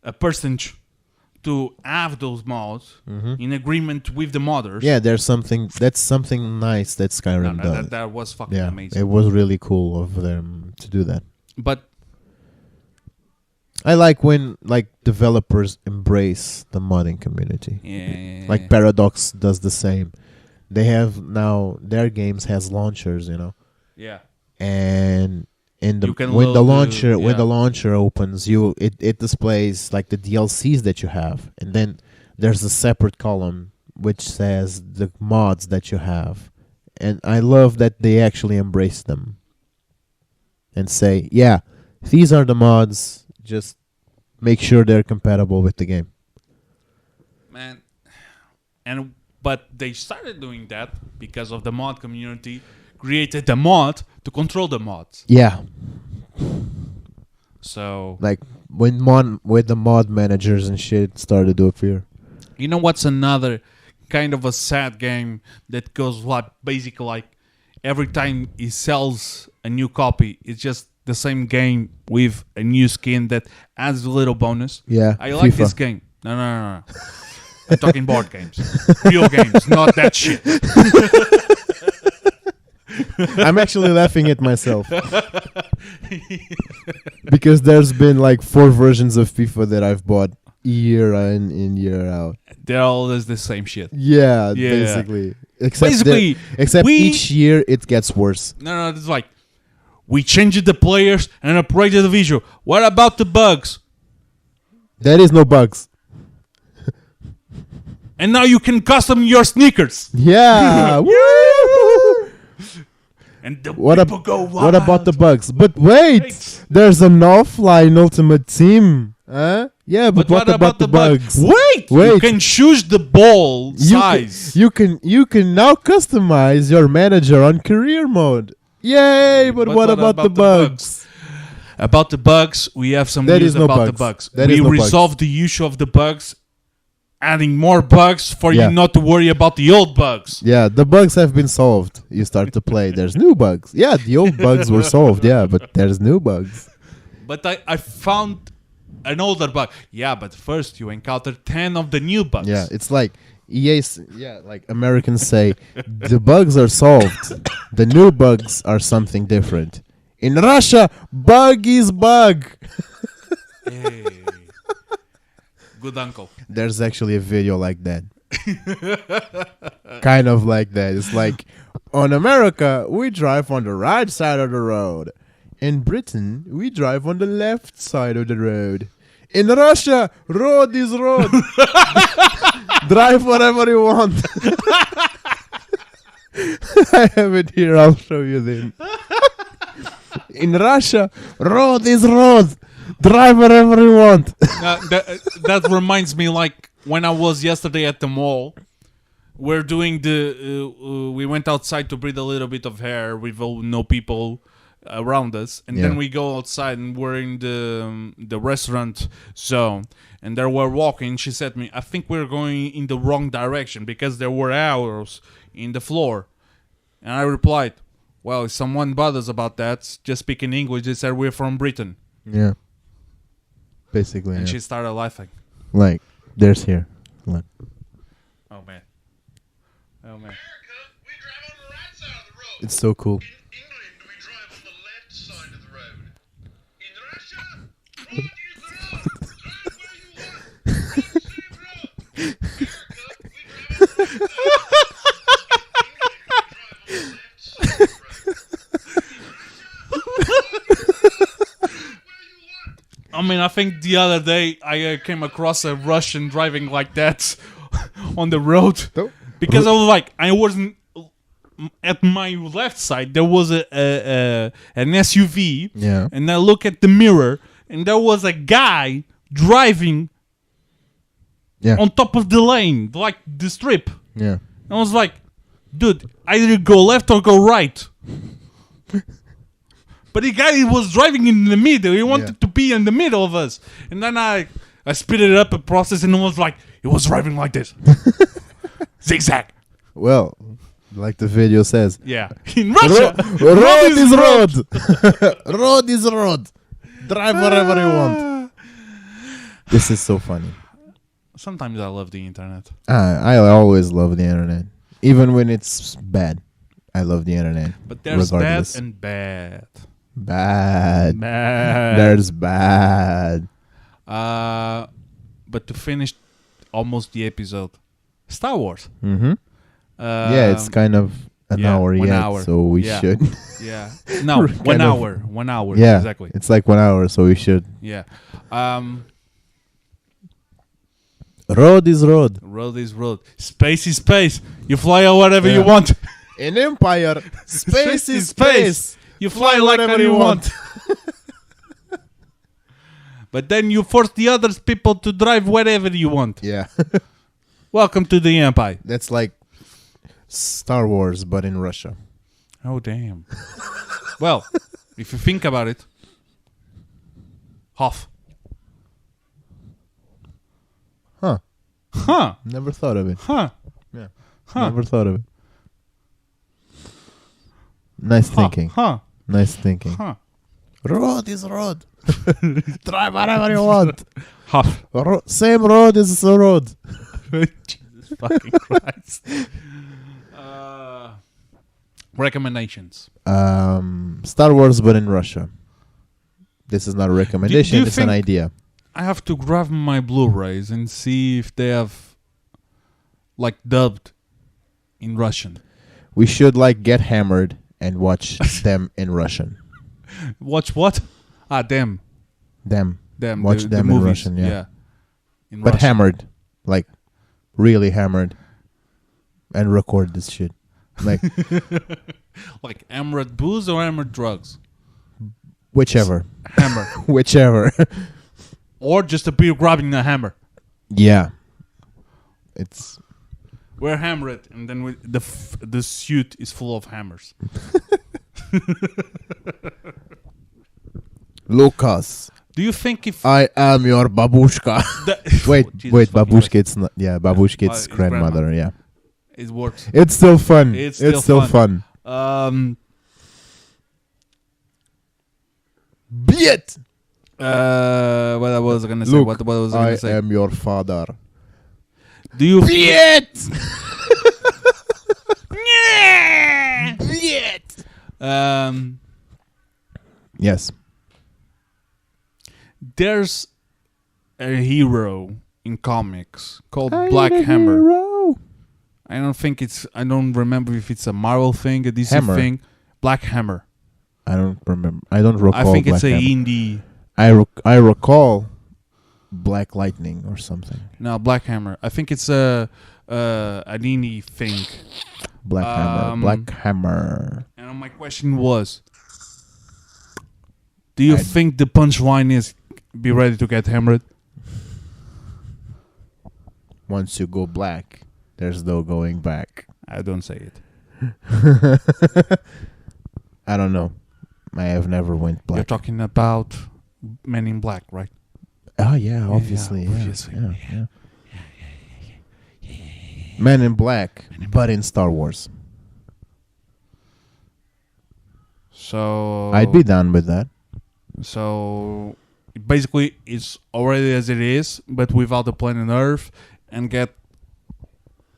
Speaker 1: a percentage to have those mods in agreement with the modders.
Speaker 2: yeah. There's something that's something nice that Skyrim
Speaker 1: No,
Speaker 2: does.
Speaker 1: that was fucking
Speaker 2: Yeah,
Speaker 1: amazing.
Speaker 2: it was really cool of them to do that.
Speaker 1: But
Speaker 2: I like when developers embrace the modding community.
Speaker 1: yeah,
Speaker 2: Like Paradox does the same. They have now their games has launchers,
Speaker 1: yeah,
Speaker 2: and
Speaker 1: You can
Speaker 2: when the
Speaker 1: load
Speaker 2: launcher opens, it displays like the DLCs that you have, and then there's a separate column which says the mods that you have, and I love that they actually embrace them and say, yeah, these are the mods. Just make sure they're compatible with the game.
Speaker 1: man. But they started doing that because of the mod community created a mod to control the mods.
Speaker 2: Yeah,
Speaker 1: So
Speaker 2: like when the mod managers and shit started to appear.
Speaker 1: you know what's another kind of a sad game that goes basically like every time he sells a new copy, it's just the same game with a new skin that adds a little bonus.
Speaker 2: Yeah,
Speaker 1: I like
Speaker 2: FIFA.
Speaker 1: this game. No. I'm talking board games, real games, not that shit.
Speaker 2: I'm actually laughing at myself because there's been like 4 versions of FIFA that I've bought year in and year out.
Speaker 1: They're always the same shit.
Speaker 2: Yeah,
Speaker 1: Yeah.
Speaker 2: basically. Except
Speaker 1: Basically,
Speaker 2: except
Speaker 1: we-
Speaker 2: each year it gets worse.
Speaker 1: No, it's like we changed the players and upgraded the visual. What about the bugs?
Speaker 2: There is no bugs.
Speaker 1: And now you can custom your sneakers.
Speaker 2: Yeah. Woo!
Speaker 1: And the
Speaker 2: What,
Speaker 1: people go wild.
Speaker 2: what about the bugs? But wait,
Speaker 1: Wait.
Speaker 2: there's an offline Ultimate Team. Huh? Yeah, but what about the bugs?
Speaker 1: Wait, you
Speaker 2: Wait.
Speaker 1: can choose the ball size.
Speaker 2: You can now customize your manager on career mode. Yay! But what about the bugs?
Speaker 1: About the bugs, we have some
Speaker 2: There
Speaker 1: news
Speaker 2: is no
Speaker 1: about the
Speaker 2: bugs.
Speaker 1: bugs.
Speaker 2: There
Speaker 1: We
Speaker 2: is no bugs.
Speaker 1: resolved the issue of the bugs, adding more bugs for
Speaker 2: Yeah.
Speaker 1: you not to worry about the old bugs.
Speaker 2: Yeah, the bugs have been solved. You start to play. There's new bugs. Yeah, the old bugs were solved. Yeah, but there's new bugs.
Speaker 1: But I found an older bug. Yeah, but first you encounter 10 of the new bugs.
Speaker 2: Yeah, it's like like Americans say, the bugs are solved. The new bugs are something different. In Russia, bug is bug.
Speaker 1: Hey. Good uncle.
Speaker 2: There's actually a video like that. Kind of like that. It's like, on America, we drive on the right side of the road. In Britain, we drive on the left side of the road. In Russia, road is road. Drive whatever you want. I have it here. I'll show you then. In Russia, road is road. Drive wherever you want.
Speaker 1: That reminds me, like when I was yesterday at the mall, we're doing we went outside to breathe a little bit of air with no people around us, and then
Speaker 2: Yeah.
Speaker 1: we go outside and we're in the restaurant zone, and there we're walking. She said to me, I think we're going in the wrong direction because there were arrows in the floor. And I replied, well, if someone bothers about that, just speak in English. They said we're from Britain.
Speaker 2: Yeah. Basically,
Speaker 1: And
Speaker 2: yeah.
Speaker 1: she started laughing.
Speaker 2: Like, there's here. Look.
Speaker 1: Oh man. Oh man.
Speaker 4: America, we drive on the right side of the road.
Speaker 2: It's so cool.
Speaker 4: In England, we drive on the left side of the road. In Russia, road is the road. Drive where you want. Road, same road. America, we drive on the right side. In England, we drive on the left side of the road. In Russia, road is road. Drive wherever you want.
Speaker 1: I mean, I think the other day I came across a Russian driving like that on the road
Speaker 2: Nope.
Speaker 1: because I was like, I wasn't at my left side there was an SUV,
Speaker 2: Yeah.
Speaker 1: and I look at the mirror, and there was a guy driving
Speaker 2: Yeah.
Speaker 1: on top of the lane, like the strip.
Speaker 2: Yeah.
Speaker 1: I was like, dude, either go left or go right. But the guy was driving in the middle. He wanted to be in the middle of us. And then I speeded it up a process, and it was like, he was driving like this. Zigzag.
Speaker 2: Well, like the video says,
Speaker 1: Yeah. In Russia,
Speaker 2: road is road. Road is road. Drive wherever you want. This is so funny.
Speaker 1: Sometimes I love the internet.
Speaker 2: I always love the internet, even when it's bad. I love the internet.
Speaker 1: But there's
Speaker 2: regardless.
Speaker 1: bad and bad.
Speaker 2: Bad.
Speaker 1: Bad.
Speaker 2: There's bad.
Speaker 1: But to finish almost the episode, Star Wars.
Speaker 2: Mm-hmm. Yeah, it's kind of an hour
Speaker 1: 1
Speaker 2: yet,
Speaker 1: hour.
Speaker 2: so we
Speaker 1: Yeah.
Speaker 2: should.
Speaker 1: Yeah. No,
Speaker 2: Kind
Speaker 1: 1
Speaker 2: of-
Speaker 1: hour. 1 hour.
Speaker 2: Yeah,
Speaker 1: Exactly.
Speaker 2: it's like 1 hour, so we should.
Speaker 1: Yeah.
Speaker 2: Road is road.
Speaker 1: Road is road. Space is space. You fly out whatever you
Speaker 2: Yeah.
Speaker 1: want.
Speaker 2: In Empire, space is
Speaker 1: space.
Speaker 2: space.
Speaker 1: You fly like whatever you want. But then you force the other people to drive wherever you want.
Speaker 2: Yeah,
Speaker 1: Welcome to the Empire.
Speaker 2: that's like Star Wars, but in Russia.
Speaker 1: Oh, damn. Well, if you think about it, Hoff.
Speaker 2: Huh.
Speaker 1: Huh.
Speaker 2: Never thought of it.
Speaker 1: Huh.
Speaker 2: Yeah.
Speaker 1: Huh.
Speaker 2: Never thought of it. Nice
Speaker 1: Huh.
Speaker 2: thinking.
Speaker 1: Huh.
Speaker 2: Nice thinking.
Speaker 1: Huh.
Speaker 2: Road is road. Drive wherever you want.
Speaker 1: Hoff.
Speaker 2: Same road is the road.
Speaker 1: Jesus fucking Christ. Recommendations.
Speaker 2: Star Wars, but in Russia. This is not a recommendation.
Speaker 1: you
Speaker 2: It's an
Speaker 1: think-
Speaker 2: idea.
Speaker 1: I have to grab my Blu-rays and see if they have like dubbed in Russian.
Speaker 2: We should like get hammered and watch them in Russian.
Speaker 1: Watch what? Them.
Speaker 2: Them,
Speaker 1: Them.
Speaker 2: Watch
Speaker 1: the
Speaker 2: them in
Speaker 1: movies.
Speaker 2: Russian, yeah.
Speaker 1: In
Speaker 2: but
Speaker 1: Russian.
Speaker 2: hammered, like really hammered, and record this shit. Like
Speaker 1: Like Emirate booze or Emirate drugs?
Speaker 2: whichever,
Speaker 1: Hammer.
Speaker 2: whichever.
Speaker 1: Or just a beer grabbing a hammer.
Speaker 2: Yeah, it's
Speaker 1: We're hammered, and then the suit is full of hammers.
Speaker 2: Lucas.
Speaker 1: Do you think if
Speaker 2: I am your babushka. wait,
Speaker 1: Jesus
Speaker 2: wait,
Speaker 1: fucking
Speaker 2: babushka. It's not. Yeah, babushka. It's
Speaker 1: his
Speaker 2: grandmother. Yeah,
Speaker 1: it works?
Speaker 2: it's still fun.
Speaker 1: It's
Speaker 2: It's
Speaker 1: still
Speaker 2: still fun. Biet.
Speaker 1: What I was gonna say?
Speaker 2: Look,
Speaker 1: What was I
Speaker 2: I
Speaker 1: gonna say?
Speaker 2: am your father.
Speaker 1: Do you?
Speaker 2: Biet. Yes.
Speaker 1: There's a hero in comics called Black Hammer. I don't think it's. I don't remember if it's a Marvel thing, a DC
Speaker 2: Hammer.
Speaker 1: thing. Black Hammer.
Speaker 2: I don't remember. I don't recall.
Speaker 1: I think it's
Speaker 2: Black
Speaker 1: a
Speaker 2: Hammer.
Speaker 1: indie.
Speaker 2: I recall Black Lightning or something.
Speaker 1: No, Black Hammer. I think it's an indie thing.
Speaker 2: Black Hammer. Black Hammer.
Speaker 1: And my question was, do you think the punchline is be ready to get hammered?
Speaker 2: Once you go black, there's no going back.
Speaker 1: I don't say it.
Speaker 2: I don't know. I have never went
Speaker 1: You're
Speaker 2: black.
Speaker 1: talking about Men in Black, right?
Speaker 2: Oh yeah, obviously. Yeah,
Speaker 1: obviously.
Speaker 2: yeah. Men in Black, but in Star Wars.
Speaker 1: So
Speaker 2: I'd be down with that.
Speaker 1: So basically, it's already as it is, but without the planet Earth, and get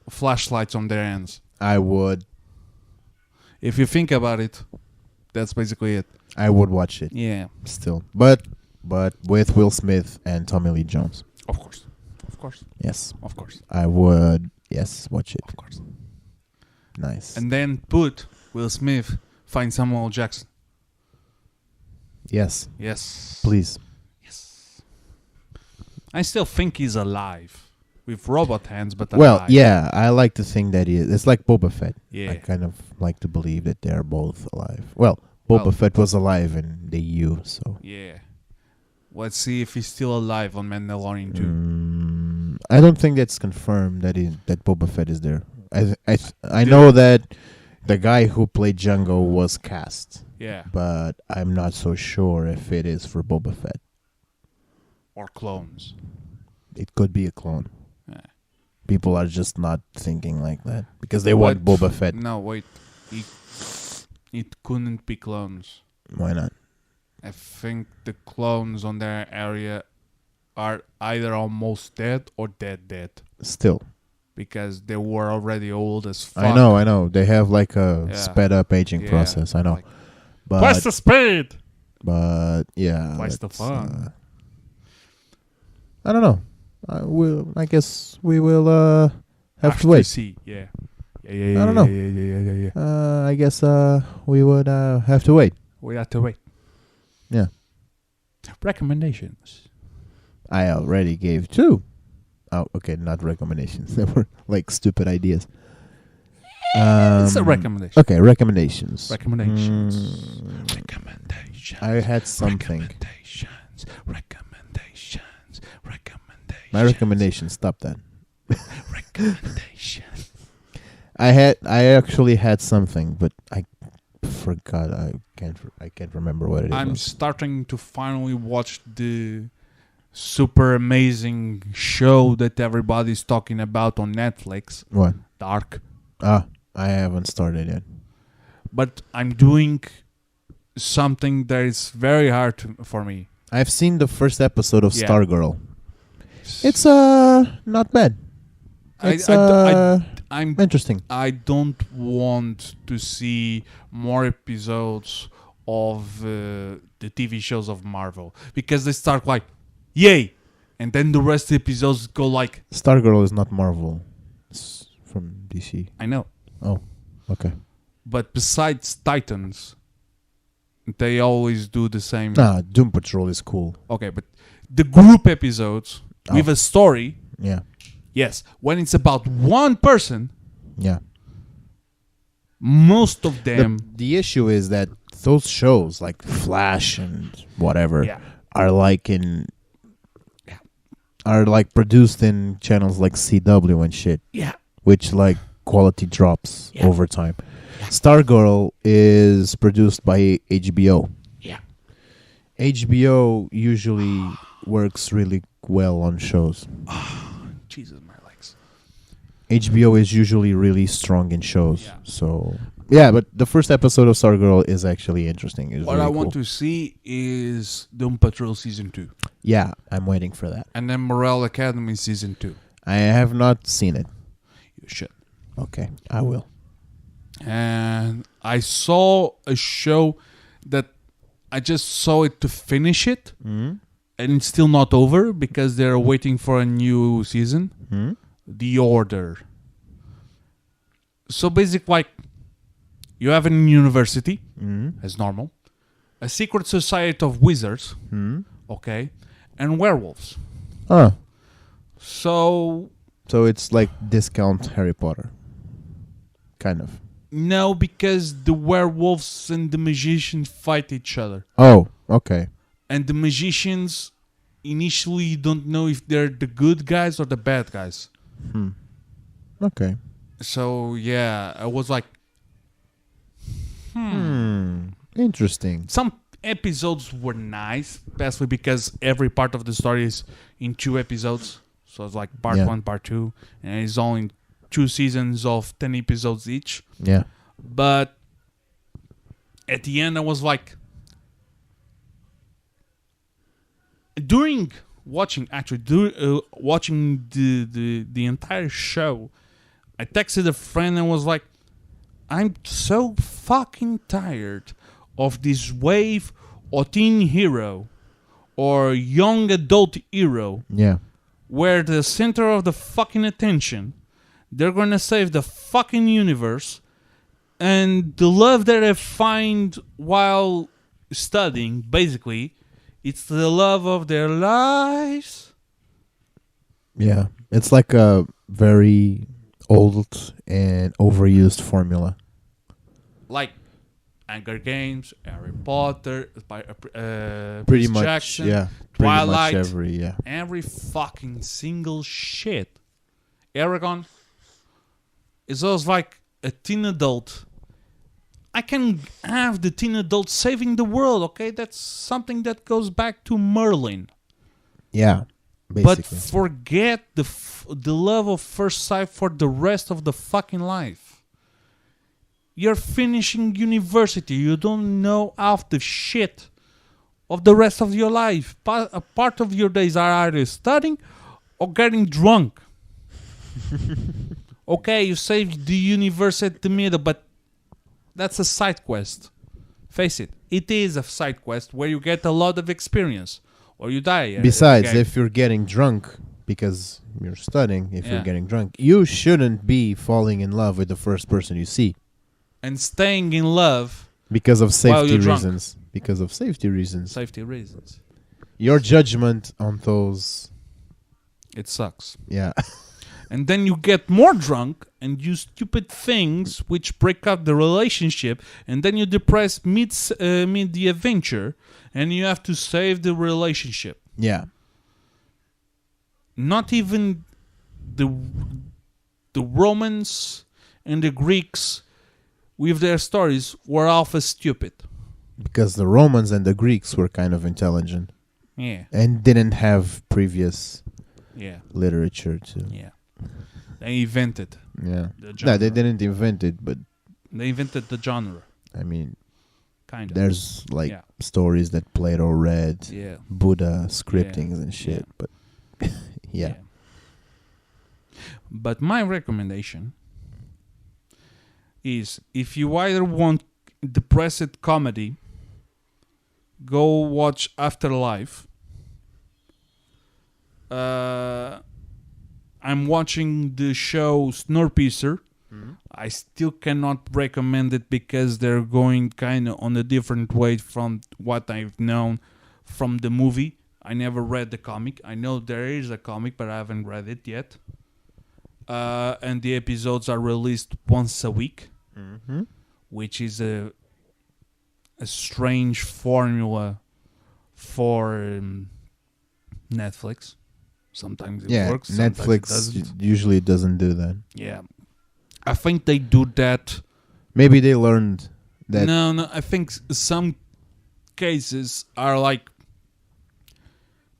Speaker 1: flashlights on their hands.
Speaker 2: I would
Speaker 1: If you think about it, that's basically it.
Speaker 2: watch it
Speaker 1: Yeah,
Speaker 2: still. But with Will Smith and Tommy Lee Jones.
Speaker 1: of course, of course,
Speaker 2: Yes.
Speaker 1: of course,
Speaker 2: I would watch it.
Speaker 1: of course.
Speaker 2: Nice.
Speaker 1: And then put Will Smith, find Samuel L. Jackson.
Speaker 2: Yes.
Speaker 1: Yes,
Speaker 2: Please.
Speaker 1: Yes. I still think he's alive. with robot hands, but
Speaker 2: Well,
Speaker 1: alive.
Speaker 2: yeah, I like to think that it's like Boba Fett.
Speaker 1: Yeah.
Speaker 2: I kind of like to believe that they're both alive. Well, Boba
Speaker 1: Well-
Speaker 2: Fett was alive in the EU, so
Speaker 1: Yeah. Let's see if he's still alive on Mandalorian 2.
Speaker 2: I don't think that's confirmed that Boba Fett is there. I know that the guy who played Django was cast,
Speaker 1: Yeah.
Speaker 2: but I'm not so sure if it is for Boba Fett.
Speaker 1: Or clones.
Speaker 2: It could be a clone.
Speaker 1: Yeah.
Speaker 2: People are just not thinking like that because they want
Speaker 1: What?
Speaker 2: Boba Fett.
Speaker 1: No, wait. It couldn't be clones.
Speaker 2: Why not?
Speaker 1: I think the clones on their area are either almost dead or dead.
Speaker 2: Still,
Speaker 1: Because they were already old as fuck.
Speaker 2: I know. They have like a
Speaker 1: Yeah.
Speaker 2: sped up aging
Speaker 1: Yeah,
Speaker 2: process. I know,
Speaker 1: like,
Speaker 2: but
Speaker 1: Where's the speed?
Speaker 2: yeah,
Speaker 1: Where's the
Speaker 2: that's,
Speaker 1: fun?
Speaker 2: I don't know. I guess we will have to
Speaker 1: Actually
Speaker 2: wait.
Speaker 1: see. Yeah. Yeah.
Speaker 2: I don't know.
Speaker 1: Yeah.
Speaker 2: I guess we would have to wait.
Speaker 1: We have to wait.
Speaker 2: Yeah,
Speaker 1: Recommendations.
Speaker 2: I already gave 2. Oh, okay, not recommendations. They were like stupid ideas.
Speaker 1: It's a recommendation.
Speaker 2: Okay, recommendations.
Speaker 1: Recommendations.
Speaker 2: Mm,
Speaker 1: Recommendations.
Speaker 2: I had something.
Speaker 1: Recommendations. Recommendations. Recommendations.
Speaker 2: My recommendation. Stop that.
Speaker 1: Recommendation.
Speaker 2: I actually had something, but I forgot. I can't remember what it
Speaker 1: I'm
Speaker 2: was.
Speaker 1: starting to finally watch the super amazing show that everybody's talking about on Netflix,
Speaker 2: What?
Speaker 1: Dark.
Speaker 2: I haven't started yet.
Speaker 1: But I'm doing something that is very hard for me.
Speaker 2: I've seen the first episode of
Speaker 1: Yeah.
Speaker 2: Stargirl. It's not bad. It's
Speaker 1: I'm
Speaker 2: interesting.
Speaker 1: I don't want to see more episodes of the TV shows of Marvel because they start like, yay, and then the rest of the episodes go like,
Speaker 2: Stargirl is not Marvel. It's from DC.
Speaker 1: I know.
Speaker 2: Oh, okay.
Speaker 1: But besides Titans, they always do the same.
Speaker 2: Doom Patrol is cool.
Speaker 1: Okay, but the group episodes with a story,
Speaker 2: Yeah,
Speaker 1: yes, when it's about one person,
Speaker 2: yeah.
Speaker 1: most of them,
Speaker 2: The issue is that those shows like Flash and whatever
Speaker 1: yeah,
Speaker 2: are like produced in channels like CW and shit,
Speaker 1: yeah,
Speaker 2: which like quality drops
Speaker 1: Yeah.
Speaker 2: over time. Stargirl is produced by HBO.
Speaker 1: yeah.
Speaker 2: HBO usually works really well on shows.
Speaker 1: Jesus, my legs.
Speaker 2: HBO is usually really strong in shows.
Speaker 1: Yeah.
Speaker 2: So yeah, but the first episode of Stargirl is actually interesting. It's
Speaker 1: What
Speaker 2: really
Speaker 1: I want
Speaker 2: cool.
Speaker 1: to see is Doom Patrol Season 2.
Speaker 2: Yeah, I'm waiting for that.
Speaker 1: And then Morale Academy Season 2.
Speaker 2: I have not seen it.
Speaker 1: You should.
Speaker 2: Okay, I will.
Speaker 1: And I saw a show that I just saw it to finish it.
Speaker 2: Mm-hmm.
Speaker 1: And it's still not over because they're waiting for a new season.
Speaker 2: Hmm?
Speaker 1: The Order. So basically, like, you have a university,
Speaker 2: Mm-hmm.
Speaker 1: as normal, a secret society of wizards,
Speaker 2: Hmm?
Speaker 1: okay, and werewolves.
Speaker 2: Oh,
Speaker 1: So,
Speaker 2: so it's like discount Harry Potter. Kind of.
Speaker 1: no, because the werewolves and the magicians fight each other.
Speaker 2: Oh, okay.
Speaker 1: And the magicians, initially, you don't know if they're the good guys or the bad guys.
Speaker 2: Okay.
Speaker 1: So, yeah, I was like,
Speaker 2: Interesting.
Speaker 1: some episodes were nice, especially because every part of the story is in 2 episodes. So it's like part
Speaker 2: Yeah.
Speaker 1: 1, part 2, and it's only 2 seasons of 10 episodes each.
Speaker 2: Yeah.
Speaker 1: But at the end, I was like, during watching, watching the entire show, I texted a friend and was like, I'm so fucking tired of this wave or teen hero or young adult hero
Speaker 2: Yeah.
Speaker 1: where the center of the fucking attention, they're gonna save the fucking universe, and the love that I find while studying, basically, it's the love of their lives.
Speaker 2: Yeah. It's like a very old and overused formula.
Speaker 1: Like Hunger Games, Harry Potter,
Speaker 2: Pretty
Speaker 1: Percy
Speaker 2: much,
Speaker 1: Jackson,
Speaker 2: yeah.
Speaker 1: Twilight,
Speaker 2: Pretty much every.
Speaker 1: every fucking single shit. Aragon is always like a teen adult. I can have the teen adult saving the world, okay? That's something that goes back to Merlin.
Speaker 2: Yeah,
Speaker 1: But
Speaker 2: basically.
Speaker 1: forget the love of first sight for the rest of the fucking life. You're finishing university. You don't know half the shit of the rest of your life. A part of your days are either studying or getting drunk. Okay, you saved the universe at the middle, but that's a side quest. Face it, it is a side quest where you get a lot of experience or you die.
Speaker 2: Besides,
Speaker 1: again.
Speaker 2: if you're getting drunk because you're studying, if
Speaker 1: Yeah.
Speaker 2: you're getting drunk, you shouldn't be falling in love with the first person you see
Speaker 1: And staying in love,
Speaker 2: because of
Speaker 1: While
Speaker 2: safety
Speaker 1: you're drunk.
Speaker 2: reasons. Because of safety reasons.
Speaker 1: safety reasons.
Speaker 2: Your judgment on those,
Speaker 1: It sucks.
Speaker 2: yeah.
Speaker 1: And then you get more drunk and do stupid things which break up the relationship, and then you depress mid the adventure, and you have to save the relationship.
Speaker 2: Yeah.
Speaker 1: Not even the Romans and the Greeks with their stories were half as stupid.
Speaker 2: Because the Romans and the Greeks were kind of intelligent
Speaker 1: Yeah,
Speaker 2: and didn't have previous
Speaker 1: yeah,
Speaker 2: literature to.
Speaker 1: yeah. They invented
Speaker 2: Yeah.
Speaker 1: the
Speaker 2: No,
Speaker 1: genre.
Speaker 2: they didn't invent it, but
Speaker 1: They invented the genre,
Speaker 2: I mean,
Speaker 1: kind of.
Speaker 2: there's like
Speaker 1: Yeah.
Speaker 2: stories that Plato read,
Speaker 1: Yeah.
Speaker 2: Buddha scriptings and shit,
Speaker 1: Yeah.
Speaker 2: but yeah.
Speaker 1: But my recommendation is if you either want depressed comedy, go watch Afterlife. I'm watching the show Snowpiercer. I still cannot recommend it because they're going kind of on a different way from what I've known from the movie. I never read the comic. I know there is a comic, but I haven't read it yet. And the episodes are released once a week, which is a strange formula for Netflix. Sometimes it
Speaker 2: Yeah,
Speaker 1: works. Sometimes it
Speaker 2: Netflix
Speaker 1: doesn't.
Speaker 2: usually doesn't do that.
Speaker 1: Yeah, I think they do that.
Speaker 2: Maybe they learned that.
Speaker 1: No. I think some cases are like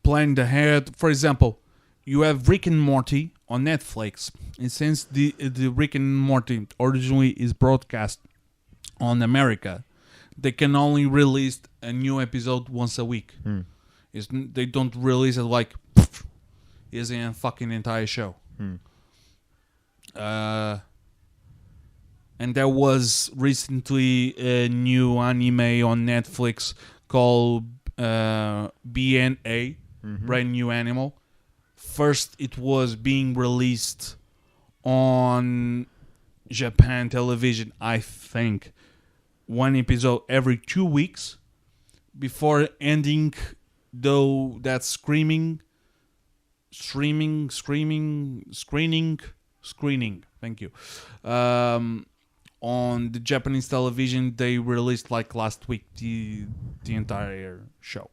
Speaker 1: planned ahead. For example, you have Rick and Morty on Netflix, and since the Rick and Morty originally is broadcast on America, they can only release a new episode once a week. They don't release it like is a fucking entire show. And there was recently a new anime on Netflix called BNA, Brand New Animal. First, it was being released on Japan television, I think, one episode every 2 weeks before ending, though that screening. Thank you. On the Japanese television, they released like last week the entire show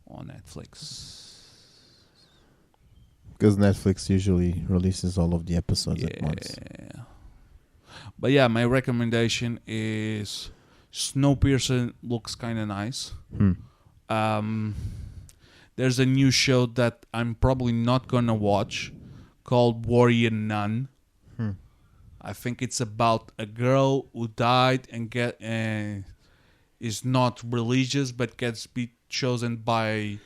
Speaker 1: on Netflix.
Speaker 2: Because Netflix usually releases all of the episodes at once.
Speaker 1: But yeah, my recommendation is Snowpiercer. Looks kind of nice. There's a new show that I'm probably not gonna watch called Warrior Nun. I think it's about a girl who died and is not religious but gets chosen by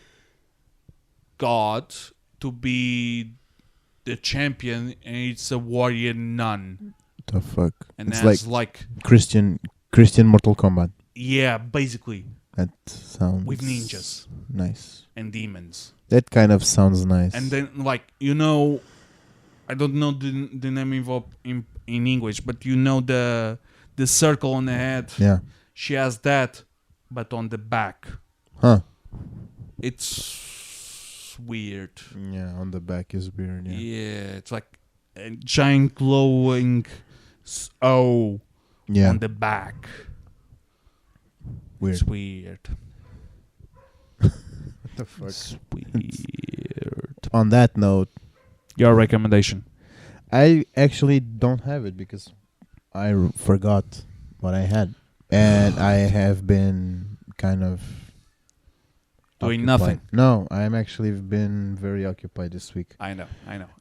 Speaker 1: God to be the champion, and it's a warrior nun.
Speaker 2: The fuck?
Speaker 1: And
Speaker 2: It's
Speaker 1: that's
Speaker 2: like Christian Mortal Kombat.
Speaker 1: yeah, basically
Speaker 2: That sounds
Speaker 1: with ninjas
Speaker 2: nice.
Speaker 1: and demons.
Speaker 2: That kind of sounds nice.
Speaker 1: And then I don't know the name in English, but the circle on the head.
Speaker 2: yeah.
Speaker 1: She has that, but on the back.
Speaker 2: Huh.
Speaker 1: It's It's weird.
Speaker 2: Yeah, on the back is weird. Yeah.
Speaker 1: Yeah, it's like a giant glowing O
Speaker 2: Yeah.
Speaker 1: on the back.
Speaker 2: Weird.
Speaker 1: It's weird.
Speaker 2: What the fuck?
Speaker 1: It's weird.
Speaker 2: On that note,
Speaker 1: Your recommendation?
Speaker 2: I actually don't have it because I forgot what I had, and I have been kind of
Speaker 1: Doing
Speaker 2: occupied.
Speaker 1: nothing.
Speaker 2: No, I'm actually been very occupied this week
Speaker 1: I know.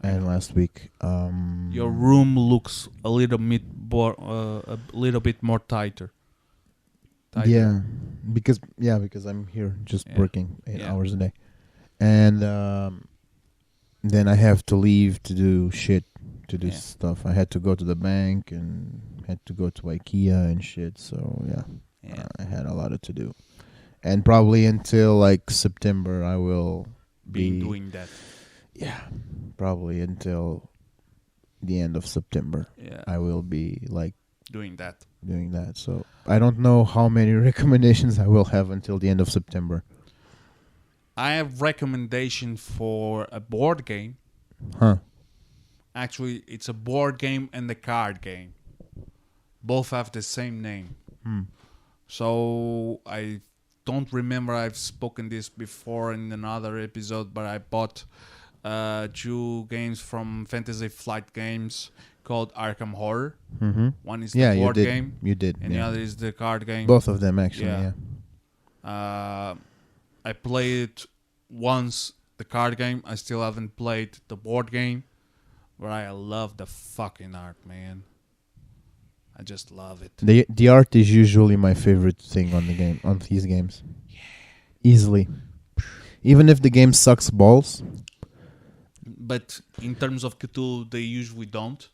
Speaker 2: and last week.
Speaker 1: Your room looks a little bit more tighter.
Speaker 2: Yeah, because I'm here just
Speaker 1: Yeah.
Speaker 2: working 8
Speaker 1: Yeah.
Speaker 2: hours a day, and then I have to leave to do shit, to do
Speaker 1: Yeah.
Speaker 2: stuff. I had to go to the bank and had to go to IKEA and shit. So yeah,
Speaker 1: Yeah.
Speaker 2: I had a lot to do, and probably until like September I will
Speaker 1: Being
Speaker 2: be
Speaker 1: doing that.
Speaker 2: yeah, probably until the end of September
Speaker 1: Yeah.
Speaker 2: I will be like
Speaker 1: Doing that.
Speaker 2: doing that. So I don't know how many recommendations I will have until the end of September.
Speaker 1: I have recommendation for a board game.
Speaker 2: Huh.
Speaker 1: Actually, it's a board game and a card game. Both have the same name. So I don't remember I've spoken this before in another episode, but I bought 2 games from Fantasy Flight Games called Arkham Horror.
Speaker 2: Mm-hmm.
Speaker 1: One is
Speaker 2: Yeah,
Speaker 1: the
Speaker 2: you
Speaker 1: board
Speaker 2: did.
Speaker 1: game,
Speaker 2: You did.
Speaker 1: and the
Speaker 2: Yeah.
Speaker 1: other is the card game.
Speaker 2: Both of them actually.
Speaker 1: Yeah.
Speaker 2: Yeah.
Speaker 1: I played once the card game. I still haven't played the board game, but I love the fucking art, man. I just love it.
Speaker 2: The art is usually my favorite thing on the game, on these games. Easily. Even if the game sucks balls.
Speaker 1: But in terms of Cthulhu, they usually don't.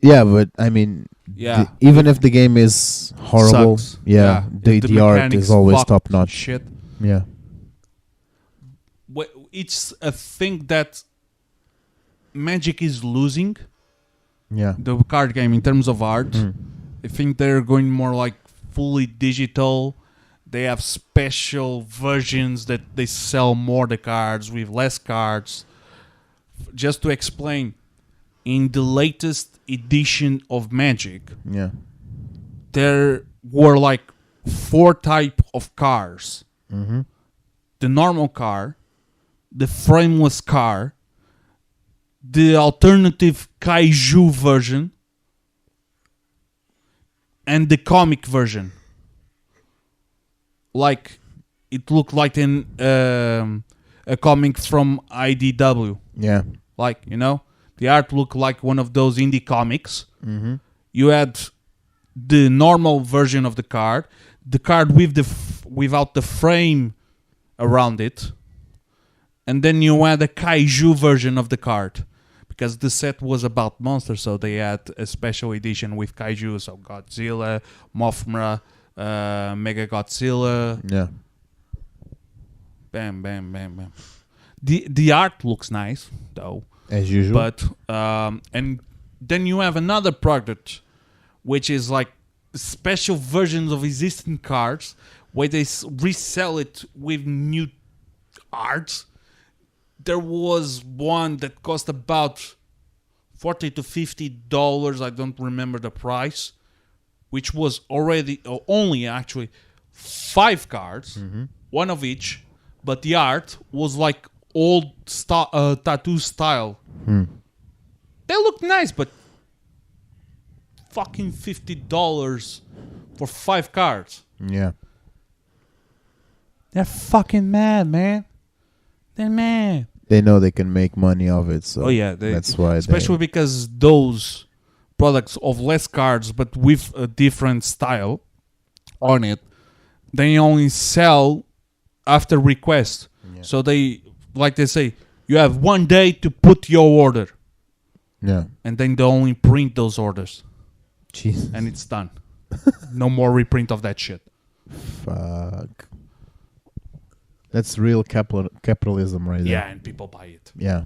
Speaker 2: Yeah, but I mean,
Speaker 1: Yeah.
Speaker 2: even if the game is horrible,
Speaker 1: Sucks.
Speaker 2: yeah,
Speaker 1: If
Speaker 2: the art
Speaker 1: mechanics
Speaker 2: is always
Speaker 1: fucked
Speaker 2: top notch.
Speaker 1: Shit.
Speaker 2: Yeah.
Speaker 1: It's a thing that Magic is losing,
Speaker 2: Yeah.
Speaker 1: the card game, in terms of art.
Speaker 2: Mm.
Speaker 1: I think they're going more like fully digital. They have special versions that they sell more the cards with less cards. Just to explain, in the latest edition of Magic,
Speaker 2: Yeah.
Speaker 1: there were like 4 type of cars.
Speaker 2: Mm-hmm.
Speaker 1: The normal car, the frameless car, the alternative kaiju version, and the comic version. Like, it looked like a comic from IDW.
Speaker 2: Yeah.
Speaker 1: Like, you know, the art looked like one of those indie comics.
Speaker 2: Mm-hmm.
Speaker 1: You had the normal version of the card with without the frame around it, and then you had a kaiju version of the card, because the set was about monsters, so they had a special edition with kaiju, so Godzilla, Mothra, Mega Godzilla,
Speaker 2: Yeah.
Speaker 1: bam, bam, bam, bam. The art looks nice though,
Speaker 2: As usual.
Speaker 1: but and then you have another product, which is like special versions of existing cards where they resell it with new art. There was one that cost about $40 to $50. I don't remember the price, which was only actually 5 cards, one of each, but the art was like old tattoo style. They look nice, but fucking $50 for 5 cards.
Speaker 2: yeah.
Speaker 1: They're fucking mad, man. They're mad.
Speaker 2: They know they can make money off it, so
Speaker 1: Oh yeah,
Speaker 2: that's why.
Speaker 1: especially because those products of less cards but with a different style on it, they only sell after request.
Speaker 2: Yeah.
Speaker 1: So they, like they say, you have 1 day to put your order,
Speaker 2: Yeah.
Speaker 1: and then they only print those orders,
Speaker 2: Jesus.
Speaker 1: and it's done. No more reprint of that shit.
Speaker 2: Fuck. That's real capitalism right there.
Speaker 1: Yeah, and people buy it.
Speaker 2: Yeah.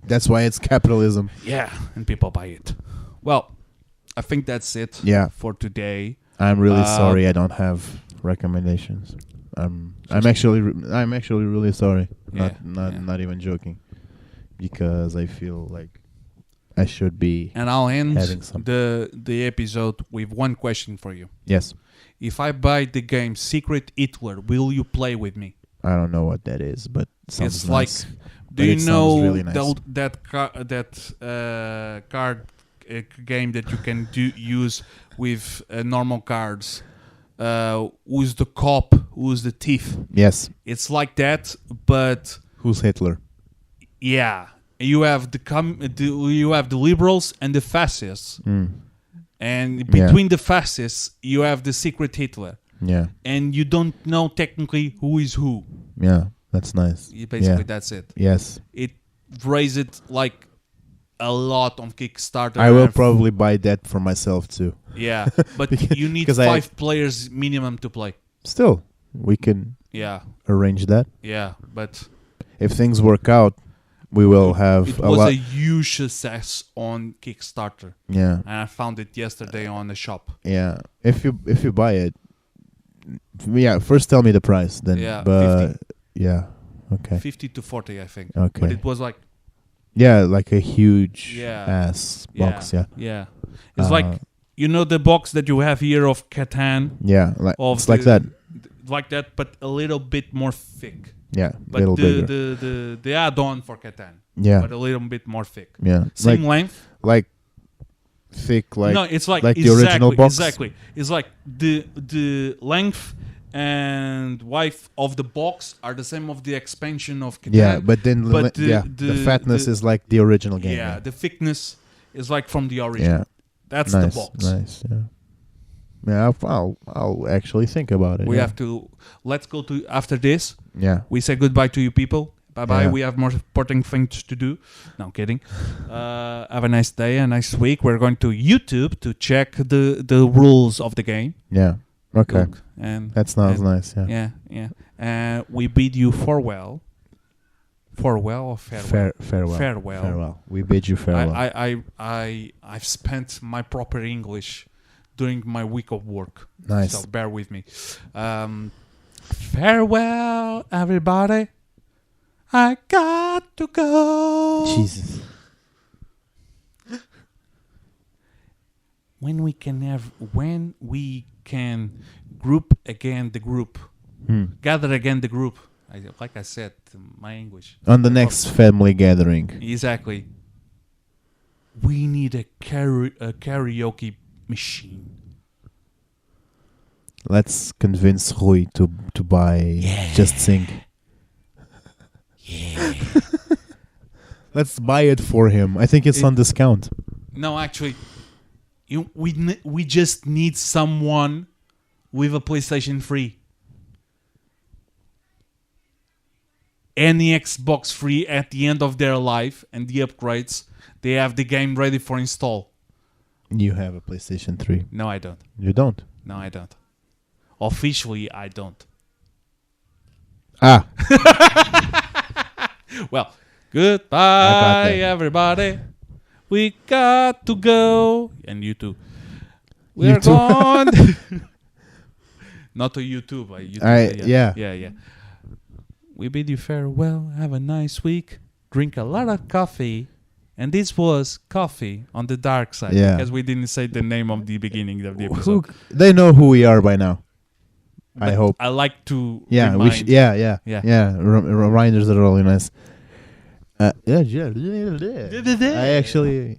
Speaker 2: That's why it's capitalism.
Speaker 1: Yeah, and people buy it. Well, I think that's it
Speaker 2: Yeah.
Speaker 1: for today.
Speaker 2: I'm really sorry I don't have recommendations. I'm actually really sorry.
Speaker 1: Yeah,
Speaker 2: Not even joking, because I feel like I should be.
Speaker 1: And I'll end
Speaker 2: Having some-
Speaker 1: the episode with one question for you.
Speaker 2: Yes,
Speaker 1: If I buy the game Secret Hitler, will you play with me?
Speaker 2: I don't know what that is, but sounds
Speaker 1: It's like,
Speaker 2: nice.
Speaker 1: do
Speaker 2: But
Speaker 1: you
Speaker 2: it sounds
Speaker 1: know
Speaker 2: really nice.
Speaker 1: that card game that you can use with normal cards? Who's the cop? Who's the thief?
Speaker 2: Yes,
Speaker 1: It's like that, but
Speaker 2: who's Hitler?
Speaker 1: yeah, you have you have the liberals and the fascists, and between the fascists you have the secret Hitler,
Speaker 2: Yeah,
Speaker 1: and you don't know technically who is who.
Speaker 2: yeah, that's nice.
Speaker 1: Basically,
Speaker 2: Yeah.
Speaker 1: that's it.
Speaker 2: Yes,
Speaker 1: It raised it like a lot on Kickstarter.
Speaker 2: I will
Speaker 1: and
Speaker 2: probably buy that for myself too.
Speaker 1: Yeah, but you need
Speaker 2: 'Cause
Speaker 1: 5 players minimum to play.
Speaker 2: Still, we can
Speaker 1: Yeah,
Speaker 2: arrange that.
Speaker 1: yeah, but
Speaker 2: If things work out, we will have
Speaker 1: it
Speaker 2: a
Speaker 1: was
Speaker 2: lot.
Speaker 1: a huge success on Kickstarter,
Speaker 2: Yeah,
Speaker 1: and I found it yesterday on the shop.
Speaker 2: yeah. If you buy it, yeah. First, tell me the price. Then,
Speaker 1: Yeah,
Speaker 2: but
Speaker 1: 50.
Speaker 2: yeah, okay,
Speaker 1: 50 to 40, I think.
Speaker 2: okay.
Speaker 1: But it was like,
Speaker 2: Yeah, like a huge
Speaker 1: Yeah.
Speaker 2: ass box. Yeah,
Speaker 1: yeah. It's like, you know the box that you have here of Catan?
Speaker 2: yeah. Like
Speaker 1: Of
Speaker 2: it's like that.
Speaker 1: Like that, but a little bit more thick.
Speaker 2: Yeah,
Speaker 1: But
Speaker 2: little
Speaker 1: the,
Speaker 2: bigger.
Speaker 1: the add-on for Catan,
Speaker 2: Yeah,
Speaker 1: but a little bit more thick.
Speaker 2: yeah.
Speaker 1: Same length.
Speaker 2: like thick, like
Speaker 1: No, it's like
Speaker 2: the original box.
Speaker 1: Exactly. It's like the length and width of the box are the same of the expansion of Catan.
Speaker 2: yeah. But then
Speaker 1: but
Speaker 2: the fatness is like the original game.
Speaker 1: yeah, the thickness is like from the original.
Speaker 2: yeah.
Speaker 1: That's
Speaker 2: Nice,
Speaker 1: the box.
Speaker 2: nice. Yeah, yeah. I'll actually think about it.
Speaker 1: We
Speaker 2: yeah.
Speaker 1: have to. Let's go to after this.
Speaker 2: Yeah.
Speaker 1: We say goodbye to you people. Bye bye.
Speaker 2: Yeah.
Speaker 1: We have more important things to do. No, I'm kidding. Have a nice day, a nice week. We're going to YouTube to check the rules of the game.
Speaker 2: Yeah. Okay.
Speaker 1: Look, and
Speaker 2: That sounds
Speaker 1: and-
Speaker 2: nice. Yeah.
Speaker 1: yeah. We bid you farewell. Farewell or farewell?
Speaker 2: Farewell.
Speaker 1: Farewell.
Speaker 2: Farewell. We bid you farewell.
Speaker 1: I've spent my proper English during my week of work.
Speaker 2: Nice.
Speaker 1: So bear with me. Farewell, everybody. I got to go.
Speaker 2: Jesus.
Speaker 1: When we can group again the group, gather again the group. Like I said, my English.
Speaker 2: On the next family gathering.
Speaker 1: Exactly. We need a karaoke machine.
Speaker 2: Let's convince Rui to buy Just Sing.
Speaker 1: Yeah.
Speaker 2: Let's buy it for him. I think it's on discount.
Speaker 1: No, actually, we just need someone with a PlayStation 3. Any Xbox 3 at the end of their life and the upgrades, they have the game ready for install.
Speaker 2: You have a PlayStation 3.
Speaker 1: No, I don't.
Speaker 2: You don't.
Speaker 1: No, I don't. Officially, I don't.
Speaker 2: Ah.
Speaker 1: Well,
Speaker 2: I got
Speaker 1: goodbye,
Speaker 2: that.
Speaker 1: everybody. We got to go. And you too.
Speaker 2: You
Speaker 1: We're
Speaker 2: too.
Speaker 1: gone. Not to YouTube.
Speaker 2: Yeah.
Speaker 1: Yeah. We bid you farewell. Have a nice week. Drink a lot of coffee. And this was Coffee on the Dark Side.
Speaker 2: Yeah.
Speaker 1: Because we didn't say the name of the beginning of the episode.
Speaker 2: Who, they know who we are by now. I
Speaker 1: But
Speaker 2: hope.
Speaker 1: I like to
Speaker 2: Yeah,
Speaker 1: remind.
Speaker 2: we yeah.
Speaker 1: Yeah.
Speaker 2: Reminders are really nice. I actually,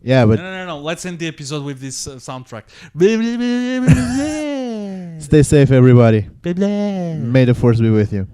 Speaker 2: yeah, but
Speaker 1: No. Let's end the episode with this soundtrack.
Speaker 2: stay safe, everybody. May the force be with you.